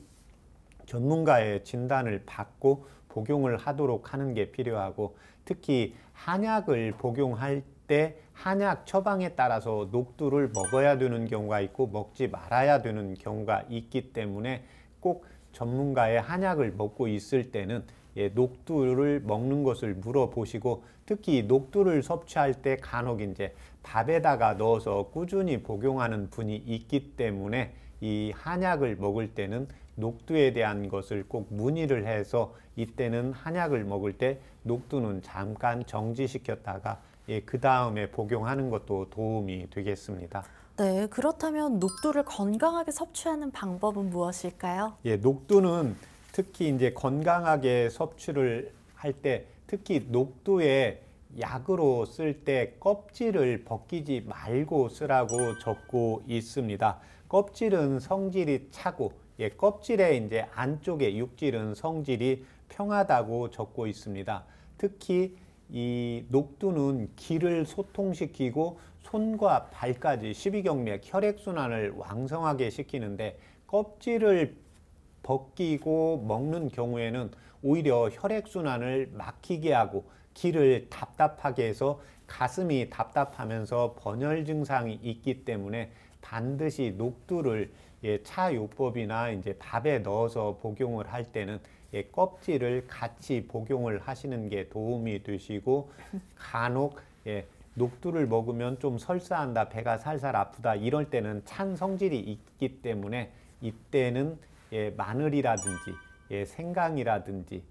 전문가의 진단을 받고 복용을 하도록 하는 게 필요하고, 특히 한약을 복용할 때 한약 처방에 따라서 녹두를 먹어야 되는 경우가 있고 먹지 말아야 되는 경우가 있기 때문에 꼭 전문가의 한약을 먹고 있을 때는 녹두를 먹는 것을 물어보시고, 특히 녹두를 섭취할 때 간혹 이제 밥에다가 넣어서 꾸준히 복용하는 분이 있기 때문에 이 한약을 먹을 때는 녹두에 대한 것을 꼭 문의를 해서 이때는 한약을 먹을 때 녹두는 잠깐 정지시켰다가 그 다음에 복용하는 것도 도움이 되겠습니다. 네, 그렇다면 녹두를 건강하게 섭취하는 방법은 무엇일까요? 녹두는 특히 이제 건강하게 섭취를 할 때, 특히 녹두에 약으로 쓸 때 껍질을 벗기지 말고 쓰라고 적고 있습니다. 껍질은 성질이 차고 껍질의 이제 안쪽에 육질은 성질이 평하다고 적고 있습니다. 특히 이 녹두는 기를 소통시키고 손과 발까지 십이경맥 혈액순환을 왕성하게 시키는데, 껍질을 벗기고 먹는 경우에는 오히려 혈액순환을 막히게 하고 기를 답답하게 해서 가슴이 답답하면서 번열 증상이 있기 때문에 반드시 녹두를 차요법이나 이제 밥에 넣어서 복용을 할 때는 껍질을 같이 복용을 하시는 게 도움이 되시고, 간혹 녹두를 먹으면 좀 설사한다, 배가 살살 아프다, 이럴 때는 찬 성질이 있기 때문에 이때는 마늘이라든지 생강이라든지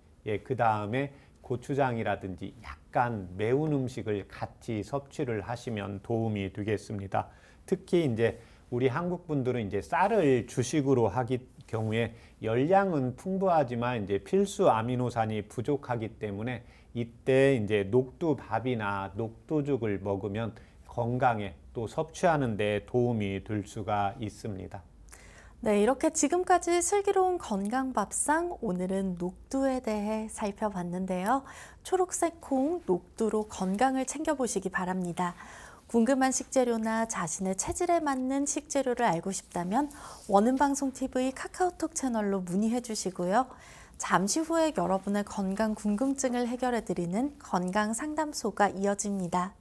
그 다음에 고추장이라든지 약간 매운 음식을 같이 섭취를 하시면 도움이 되겠습니다. 특히 이제 우리 한국 분들은 이제 쌀을 주식으로 하기 경우에 열량은 풍부하지만 이제 필수 아미노산이 부족하기 때문에 이때 이제 녹두밥이나 녹두죽을 먹으면 건강에 또 섭취하는 데 도움이 될 수가 있습니다. 네, 이렇게 지금까지 슬기로운 건강밥상, 오늘은 녹두에 대해 살펴봤는데요. 초록색 콩, 녹두로 건강을 챙겨보시기 바랍니다. 궁금한 식재료나 자신의 체질에 맞는 식재료를 알고 싶다면 원음방송TV 카카오톡 채널로 문의해 주시고요. 잠시 후에 여러분의 건강 궁금증을 해결해 드리는 건강상담소가 이어집니다.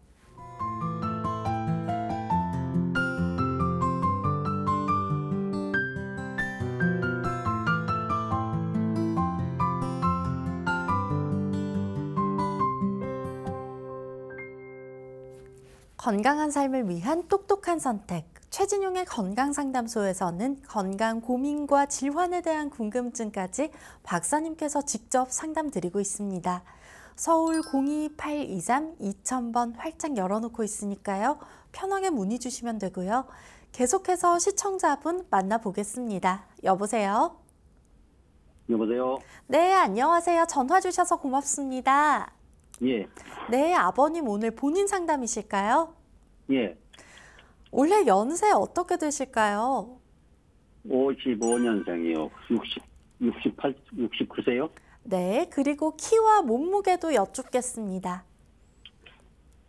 건강한 삶을 위한 똑똑한 선택, 최진용의 건강상담소에서는 건강 고민과 질환에 대한 궁금증까지 박사님께서 직접 상담드리고 있습니다. 서울 02823-2000번 활짝 열어놓고 있으니까요. 편하게 문의 주시면 되고요. 계속해서 시청자분 만나보겠습니다. 여보세요? 여보세요? 네, 안녕하세요. 전화 주셔서 고맙습니다. 예. 네, 아버님 오늘 본인 상담이실까요? 예. 올해 연세 어떻게 되실까요? 55년생이요. 69세요? 네, 그리고 키와 몸무게도 여쭙겠습니다.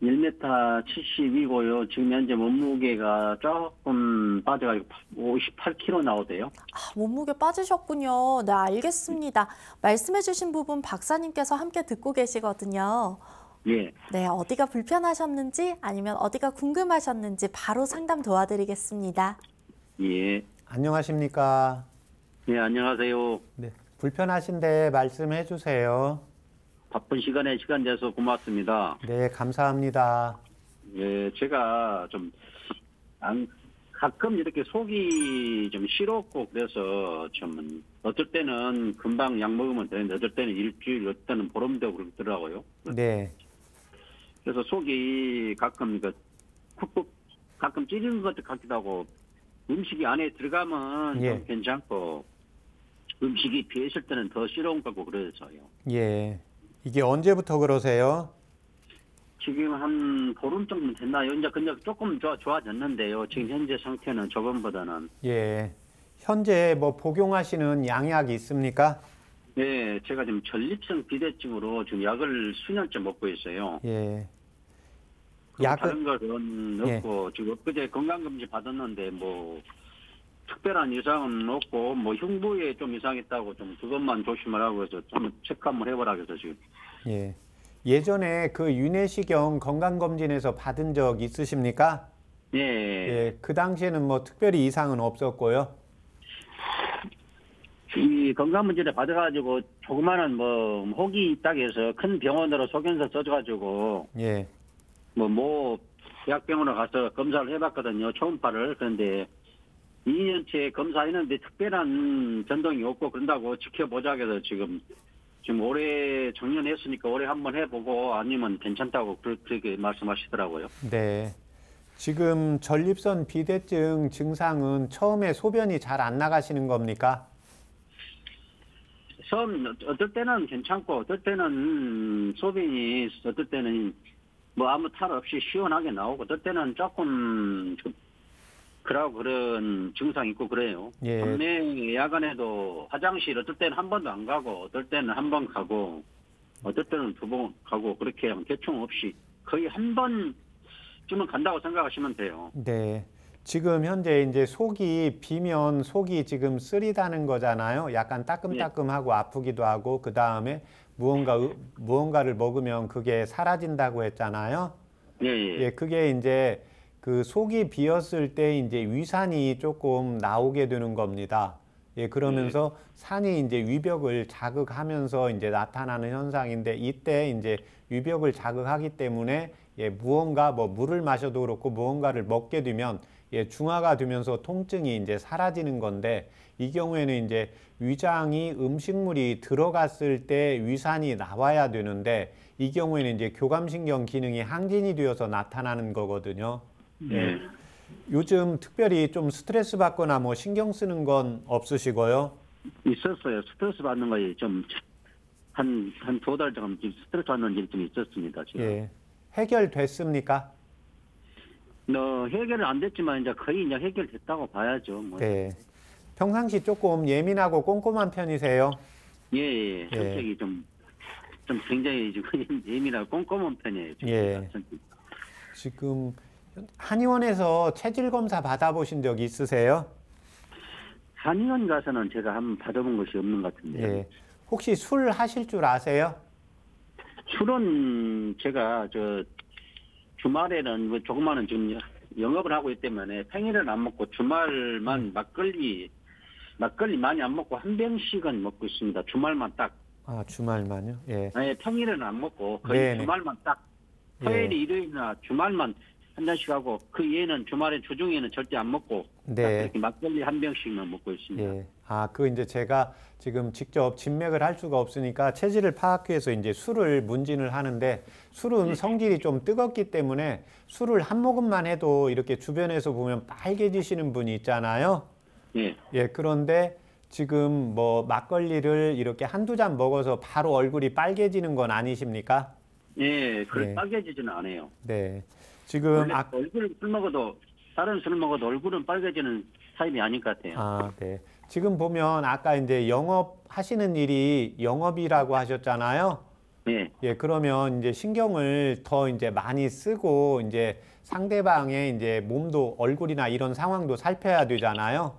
1m 70이고요. 지금 현재 몸무게가 조금 빠져가지고 58kg 나오대요. 아, 몸무게 빠지셨군요. 네, 알겠습니다. 말씀해주신 부분 박사님께서 함께 듣고 계시거든요. 예. 네, 어디가 불편하셨는지 아니면 어디가 궁금하셨는지 바로 상담 도와드리겠습니다. 예. 안녕하십니까? 네, 안녕하세요. 네. 불편하신데 말씀해 주세요. 바쁜 시간에 시간 내서 고맙습니다. 네, 감사합니다. 예, 제가 가끔 이렇게 속이 좀 시렵고 그래서 좀 어떨 때는 금방 약 먹으면 되는데 어떨 때는 일주일, 어떨 때는 보름 되고 그러더라고요. 네. 그래서 속이 가끔 쿡쿡 가끔 찌르는 것 같기도 하고 음식이 안에 들어가면 예. 좀 괜찮고 음식이 비했을 때는 더 시러운 거고 그래서요. 예. 이게 언제부터 그러세요? 지금 한 보름 정도 됐나요? 이제 근데 조금 좋아졌는데요. 지금 현재 상태는 저번보다는. 예. 현재 뭐 복용하시는 양약 있습니까? 네, 제가 지금 전립선 비대증으로 지금 약을 수년째 먹고 있어요. 예. 다른 거는 없고 지금 엊그제 건강검진 받았는데 뭐 특별한 이상은 없고 뭐 흉부에 좀 이상 있다고 좀 그것만 조심하라고 해서 좀 체크 한번 해보라 해서 지금. 예. 예전에 그 윤내시경 건강검진에서 받은 적 있으십니까? 예. 예. 그 당시에는 뭐 특별히 이상은 없었고요. 이 건강검진을 받아가지고 조그마한 뭐 혹이 있다고 해서 큰 병원으로 소견서 써가지고 예. 뭐 대학병원에 가서 검사를 해봤거든요. 초음파를. 그런데 2년째 검사했는데 특별한 변동이 없고 그런다고 지켜보자 해서 지금 올해 작년에 했으니까 올해 한번 해보고 아니면 괜찮다고 그렇게 말씀하시더라고요. 네. 지금 전립선 비대증 증상은 처음에 소변이 잘 안 나가시는 겁니까? 처음 어떨 때는 괜찮고 어떨 때는 소변이 어떨 때는 뭐 아무 탈 없이 시원하게 나오고 어떨 때는 조금 그런 증상이 있고 그래요. 예. 밤에 야간에도 화장실 어떨 때는 한 번도 안 가고 어떨 때는 한 번 가고 어떨 때는 두 번 가고 그렇게 대충 없이 거의 한 번쯤은 간다고 생각하시면 돼요. 네. 지금 현재 이제 속이 비면 속이 지금 쓰리다는 거잖아요. 약간 따끔따끔하고 아프기도 하고 그 다음에 무언가를 먹으면 그게 사라진다고 했잖아요. 예, 예. 예, 그게 이제 그 속이 비었을 때 이제 위산이 조금 나오게 되는 겁니다. 예, 그러면서 산이 이제 위벽을 자극하면서 이제 나타나는 현상인데 이때 이제 위벽을 자극하기 때문에 예, 무언가 뭐 물을 마셔도 그렇고 무언가를 먹게 되면 예, 중화가 되면서 통증이 이제 사라지는 건데 이 경우에는 이제 위장이 음식물이 들어갔을 때 위산이 나와야 되는데 이 경우에는 이제 교감신경 기능이 항진이 되어서 나타나는 거거든요. 예. 요즘 특별히 좀 스트레스 받거나 뭐 신경 쓰는 건 없으시고요? 있었어요. 스트레스 받는 거에 좀 한 두 달 정도 스트레스 받는 일이 좀 있었습니다. 지금. 예. 해결됐습니까? 해결은 안 됐지만 이제 거의 이제 해결됐다고 봐야죠. 뭐. 네. 평상시 조금 예민하고 꼼꼼한 편이세요? 예. 성격이 좀 굉장히 지금 예민하고 꼼꼼한 편이에요. 예. 지금 한의원에서 체질 검사 받아보신 적 있으세요? 한의원 가서는 제가 한번 받아본 것이 없는 것 같은데요. 예. 혹시 술 하실 줄 아세요? 술은 제가 주말에는 뭐 조그마한 지금 영업을 하고 있기 때문에 평일은 안 먹고 주말만 막걸리 많이 안 먹고 한 병씩은 먹고 있습니다. 주말만 딱. 아, 주말만요? 예. 네, 평일은 안 먹고 거의 네네. 주말만 딱. 토요일, 일요일이나 주말만 한 잔씩 하고 그 이외에는 주중에는 절대 안 먹고 네. 딱 이렇게 막걸리 한 병씩만 먹고 있습니다. 예. 아, 이제 제가 지금 직접 진맥을 할 수가 없으니까 체질을 파악해서 이제 술을 문진을 하는데 술은 성질이 좀 뜨겁기 때문에 술을 한 모금만 해도 이렇게 주변에서 보면 빨개지시는 분이 있잖아요. 예. 예, 그런데 지금 뭐 막걸리를 이렇게 한두 잔 먹어서 바로 얼굴이 빨개지는 건 아니십니까? 예, 예. 빨개지지는 않아요. 네. 지금 원래 얼굴 술 먹어도 다른 술 먹어도 얼굴은 빨개지는 타입이 아닐 것 같아요. 아, 네. 지금 보면 아까 이제 영업 하시는 일이 영업이라고 하셨잖아요. 예, 예, 그러면 이제 신경을 더 이제 많이 쓰고 이제 상대방의 이제 몸도 얼굴이나 이런 상황도 살펴야 되잖아요.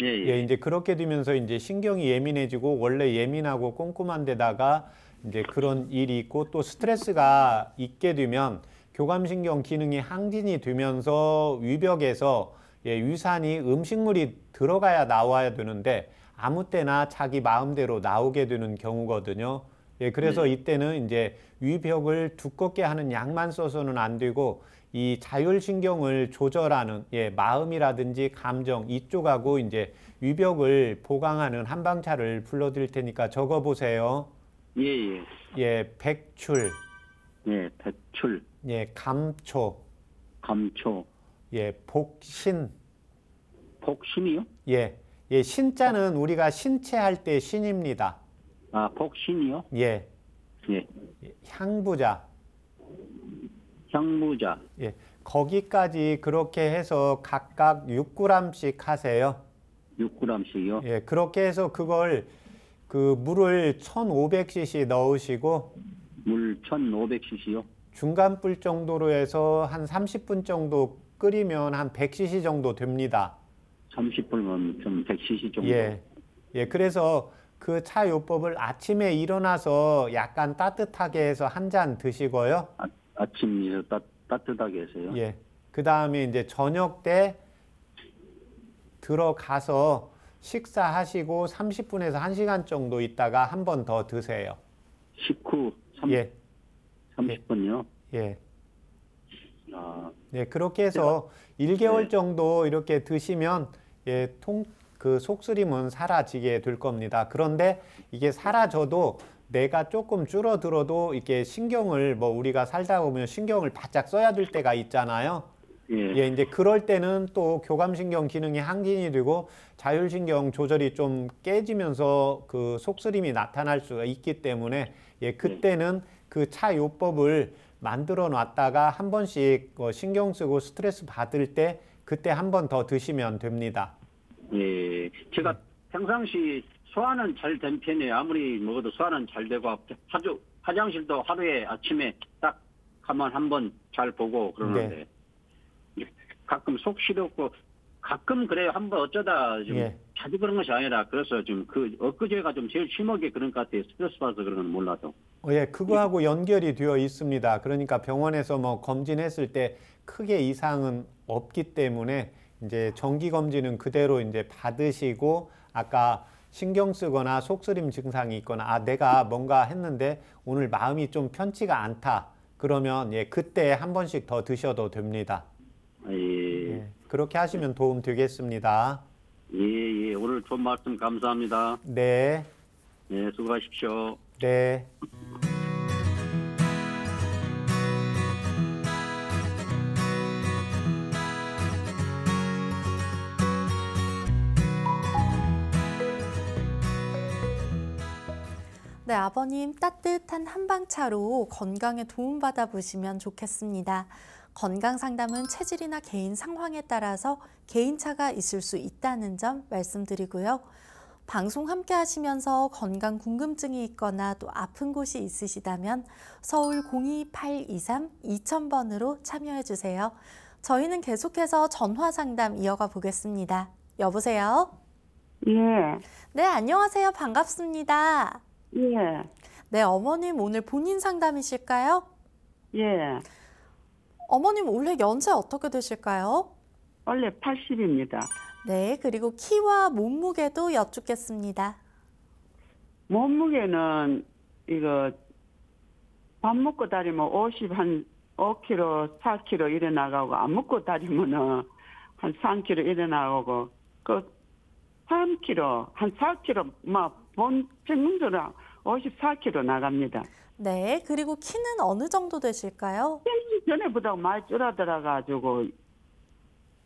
예, 예, 예. 이제 그렇게 되면서 이제 신경이 예민해지고 원래 예민하고 꼼꼼한 데다가 이제 그런 일이 있고 또 스트레스가 있게 되면 교감신경 기능이 항진이 되면서 위벽에서 예, 유산이 음식물이 들어가야 나와야 되는데 아무 때나 자기 마음대로 나오게 되는 경우거든요. 예, 그래서 이때는 이제 위벽을 두껍게 하는 약만 써서는 안 되고 이 자율신경을 조절하는 예, 마음이라든지 감정 이쪽하고 이제 위벽을 보강하는 한방차를 불러드릴 테니까 적어보세요. 예, 예. 예, 백출, 예, 배출, 예, 감초, 감초, 예, 복신, 복신이요? 예, 예, 신자는 우리가 신체 할 때 신입니다. 아, 복신이요? 예, 예, 향부자, 향무자, 예, 거기까지 그렇게 해서 각각 6g씩 하세요. 6g씩이요? 예, 그렇게 해서 그걸 그 물을 1500cc 넣으시고 물 1500cc요? 중간 불 정도로 해서 한 30분 정도 끓이면 한 100cc 정도 됩니다. 30분은 좀 100cc 정도. 예. 예, 그래서 그 차 요법을 아침에 일어나서 약간 따뜻하게 해서 한 잔 드시고요. 아침에 따뜻하게 해서요? 예. 그 다음에 이제 저녁 때 들어가서 식사하시고 30분에서 1시간 정도 있다가 한 번 더 드세요. 식후 예. 30분요? 예. 아, 네, 그렇게 해서 1개월 네. 정도 이렇게 드시면 예, 그 속쓰림은 사라지게 될 겁니다. 그런데 이게 사라져도 내가 조금 줄어들어도 이렇게 신경을 뭐 우리가 살다 보면 신경을 바짝 써야 될 때가 있잖아요. 예. 예, 이제 그럴 때는 또 교감신경 기능이 항진이 되고 자율신경 조절이 좀 깨지면서 그 속쓰림이 나타날 수가 있기 때문에 예, 그때는 그 차 요법을 만들어 놨다가 한 번씩 신경 쓰고 스트레스 받을 때 그때 한 번 더 드시면 됩니다. 예. 제가 평상시 소화는 잘 된 편이에요. 아무리 먹어도 소화는 잘 되고, 화장실도 하루에 아침에 딱 가만 한 번 잘 보고 그러는데, 가끔 속 시렵고, 가끔 그래요. 한번 어쩌다 좀 예. 자주 그런 것이 아니라, 그래서 좀 엊그제가 좀 제일 심하게 그런 것 같아요. 스트레스 받아서 그런 건 몰라도. 예, 그거하고 연결이 되어 있습니다. 그러니까 병원에서 뭐 검진했을 때 크게 이상은 없기 때문에 이제 정기 검진은 그대로 이제 받으시고 아까 신경 쓰거나 속쓰림 증상이 있거나 아 내가 뭔가 했는데 오늘 마음이 좀 편치가 않다. 그러면 예, 그때 한 번씩 더 드셔도 됩니다. 예. 예, 그렇게 하시면 도움 되겠습니다. 예, 예. 오늘 좋은 말씀 감사합니다. 네. 예, 수고하십시오. 네. 네, 아버님 따뜻한 한방차로 건강에 도움받아 보시면 좋겠습니다. 건강 상담은 체질이나 개인 상황에 따라서 개인차가 있을 수 있다는 점 말씀드리고요. 방송 함께 하시면서 건강 궁금증이 있거나 또 아픈 곳이 있으시다면 서울 02823-2000번으로 참여해 주세요. 저희는 계속해서 전화 상담 이어가 보겠습니다. 여보세요? 예, 네, 안녕하세요. 반갑습니다. 예, 네, 어머님 오늘 본인 상담이실까요? 예. 어머님 올해 연세 어떻게 되실까요? 원래 80입니다. 네, 그리고 키와 몸무게도 여쭙겠습니다. 몸무게는 이거 밥 먹고 다니면 한 5kg, 4kg 이래 나가고 안 먹고 다니면은 한 3kg 이래 나가고 그 3kg, 한 4kg 본 평균적으로 54kg 나갑니다. 네, 그리고 키는 어느 정도 되실까요? 전에보다 많이 줄어들어가지고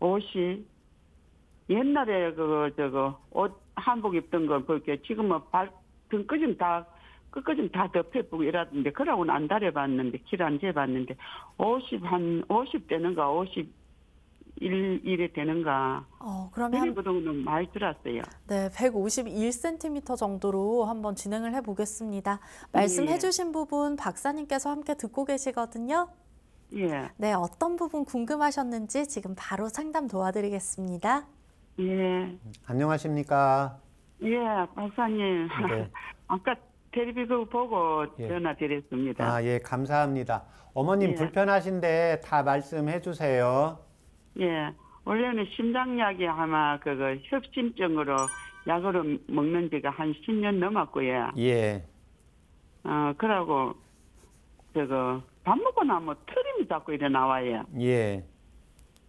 50. 옛날에 옷 한복 입던 거 볼게 지금은 등끝은 다 끝까지 다 덮여보고 이러던데 그러고는 안 달해봤는데 키를 안 재봤는데 50 되는가 52 151이 되는가. 그러면 그 정도는 많이 들었어요. 네, 151cm 정도로 한번 진행을 해보겠습니다. 말씀해주신 부분 박사님께서 함께 듣고 계시거든요. 예. 네, 어떤 부분 궁금하셨는지 지금 바로 상담 도와드리겠습니다. 예. 안녕하십니까? 예, 박사님. 네. 아까 텔레비 그거 보고 예. 전화 드렸습니다. 아, 예, 감사합니다. 어머님 예. 불편하신데 다 말씀해 주세요. 예. 원래는 심장약이 아마 그거 협심증으로 약으로 먹는 지가 한 10년 넘었고요. 예, 그러고 밥 먹고 나면 트림이 자꾸 이래 나와요. 예,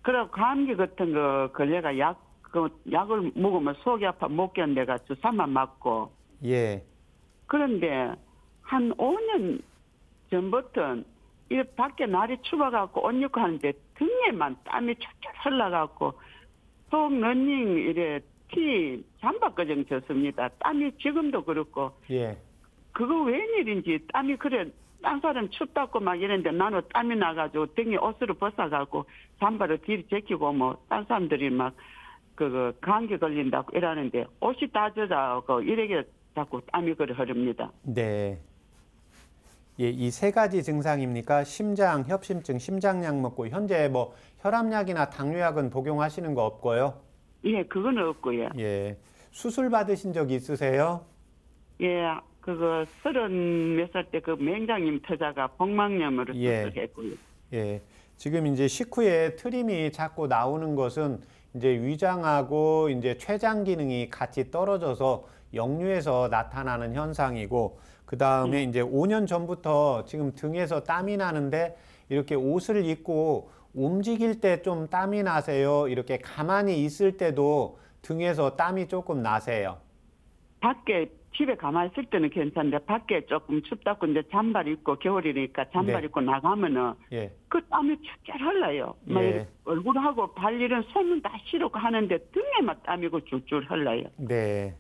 그리고 감기 같은 거 걸려가 약을 먹으면 속이 아파 못 견뎌가 주사만 맞고. 예, 그런데 한 5년 전부터 이 밖에 날이 추워갖고 옷 입고 하는데 등에만 땀이 쫙쫙 흘러갖고 속 러닝 이래 티 잠바까지 졌습니다. 땀이 지금도 그렇고 예, 그거 웬일인지 땀이 그래 딴 사람 춥다고 막 이랬는데 나는 땀이 나가지고 등에 옷을 벗어갖고 잠바를 뒤로 제끼고 뭐 딴 사람들이 막 그거 감기 걸린다고 이러는데 옷이 다 젖어가고 이렇게 자꾸 땀이 그래 흐릅니다. 네. 예, 이 세 가지 증상입니까? 심장, 협심증, 심장약 먹고 현재 뭐 혈압약이나 당뇨약은 복용하시는 거 없고요? 예, 그건 없고요. 예. 수술 받으신 적 있으세요? 예, 그거 30몇 살 때 그 맹장염 터자가 복막염으로 예. 수술했고요. 예. 지금 이제 식후에 트림이 자꾸 나오는 것은 이제 위장하고 이제 췌장 기능이 같이 떨어져서 역류해서 나타나는 현상이고, 그 다음에 이제 5년 전부터 지금 등에서 땀이 나는데 이렇게 옷을 입고 움직일 때 좀 땀이 나세요? 이렇게 가만히 있을 때도 등에서 땀이 조금 나세요? 밖에 집에 가만히 있을 때는 괜찮은데 밖에 조금 춥다고 이제 잠바 입고 겨울이니까 잠바 네. 입고 나가면은 예. 그 땀이 쫙쫙 흘러요. 막 예. 얼굴하고 발 이런 손은 다 시렵고 하는데 등에만 땀이고 줄줄 흘러요. 네.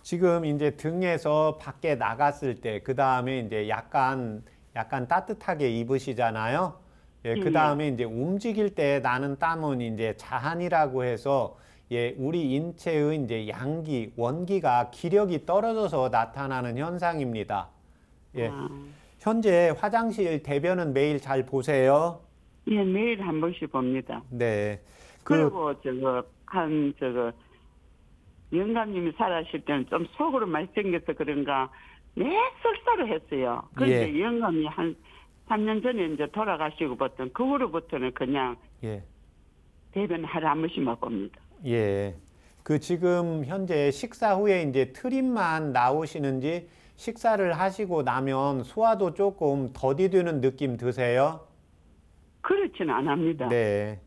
지금 이제 등에서 밖에 나갔을 때, 그 다음에 이제 약간 따뜻하게 입으시잖아요. 예, 그 다음에 이제 움직일 때 나는 땀은 이제 자한이라고 해서 예, 우리 인체의 이제 양기, 원기가 기력이 떨어져서 나타나는 현상입니다. 예. 현재 화장실 대변은 매일 잘 보세요? 예, 매일 한 번씩 봅니다. 네. 그리고 영감님이 살아실 때는 좀 속으로 많이 생겨서 그런가 매 쏠쏠했어요. 그런데 예. 영감이 한 3년 전에 이제 돌아가시고부터 그 후로부터는 그냥 예. 대변 하루 한 번씩만 봅니다. 예. 지금 현재 식사 후에 이제 트림만 나오시는지 식사를 하시고 나면 소화도 조금 더디되는 느낌 드세요? 그렇지는 않합니다. 네.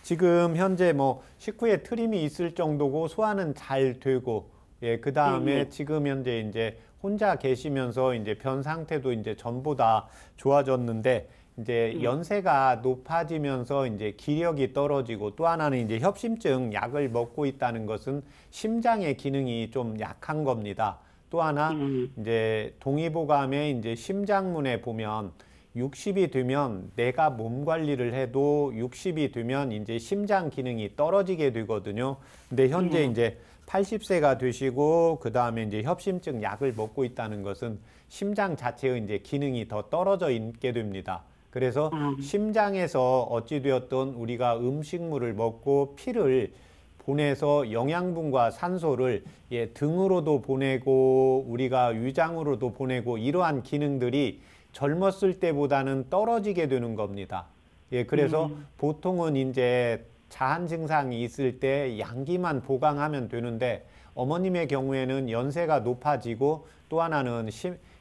지금 현재 뭐 식후에 트림이 있을 정도고 소화는 잘 되고, 예, 그 다음에 지금 현재 이제 혼자 계시면서 이제 변 상태도 이제 전보다 좋아졌는데, 이제 연세가 높아지면서 이제 기력이 떨어지고, 또 하나는 이제 협심증 약을 먹고 있다는 것은 심장의 기능이 좀 약한 겁니다. 또 하나 이제 동의보감에 이제 심장문에 보면 60이 되면 내가 몸 관리를 해도 60이 되면 이제 심장 기능이 떨어지게 되거든요. 근데 현재 이제 80세가 되시고 그 다음에 이제 협심증 약을 먹고 있다는 것은 심장 자체의 이제 기능이 더 떨어져 있게 됩니다. 그래서 심장에서 어찌되었든 우리가 음식물을 먹고 피를 보내서 영양분과 산소를 예, 등으로도 보내고 우리가 위장으로도 보내고 이러한 기능들이 젊었을 때보다는 떨어지게 되는 겁니다. 예, 그래서 보통은 이제 자한 증상이 있을 때 양기만 보강하면 되는데 어머님의 경우에는 연세가 높아지고 또 하나는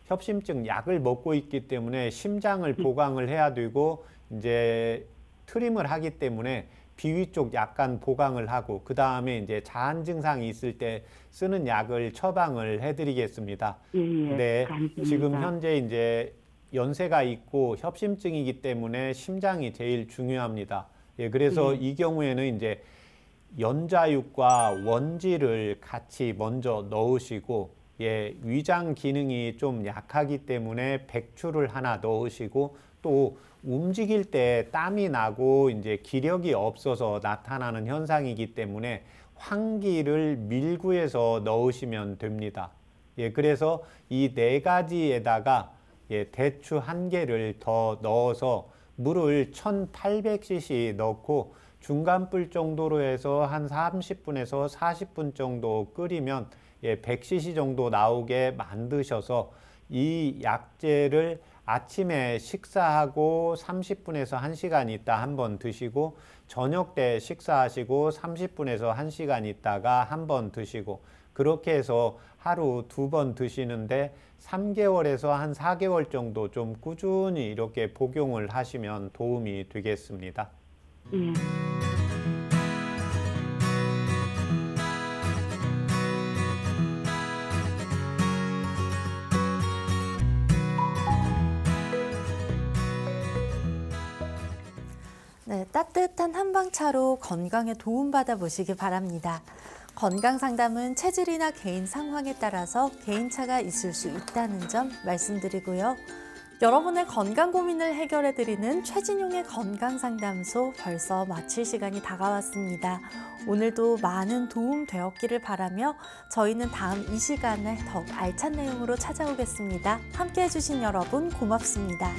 협심증 약을 먹고 있기 때문에 심장을 보강을 해야 되고 이제 트림을 하기 때문에 비위 쪽 약간 보강을 하고 그 다음에 이제 자한 증상이 있을 때 쓰는 약을 처방을 해드리겠습니다. 네, 감사합니다. 지금 현재 이제 연세가 있고 협심증이기 때문에 심장이 제일 중요합니다. 예, 그래서 이 경우에는 이제 연자육과 원지를 같이 먼저 넣으시고, 예, 위장 기능이 좀 약하기 때문에 백추를 하나 넣으시고, 또 움직일 때 땀이 나고 이제 기력이 없어서 나타나는 현상이기 때문에 환기를 밀구해서 넣으시면 됩니다. 예, 그래서 이 4가지에다가 대추 1개를 더 넣어서 물을 1800cc 넣고 중간불 정도로 해서 한 30분에서 40분 정도 끓이면 100cc 정도 나오게 만드셔서 이 약재를 아침에 식사하고 30분에서 1시간 있다 한번 드시고 저녁 때 식사하시고 30분에서 1시간 있다가 한번 드시고 그렇게 해서 하루 2번 드시는데 3개월에서 한 4개월 정도 좀 꾸준히 이렇게 복용을 하시면 도움이 되겠습니다. 예. 네, 따뜻한 한방차로 건강에 도움받아 보시기 바랍니다. 건강 상담은 체질이나 개인 상황에 따라서 개인차가 있을 수 있다는 점 말씀드리고요. 여러분의 건강 고민을 해결해드리는 최진용의 건강상담소 벌써 마칠 시간이 다가왔습니다. 오늘도 많은 도움 되었기를 바라며 저희는 다음 이 시간에 더욱 알찬 내용으로 찾아오겠습니다. 함께해 주신 여러분 고맙습니다.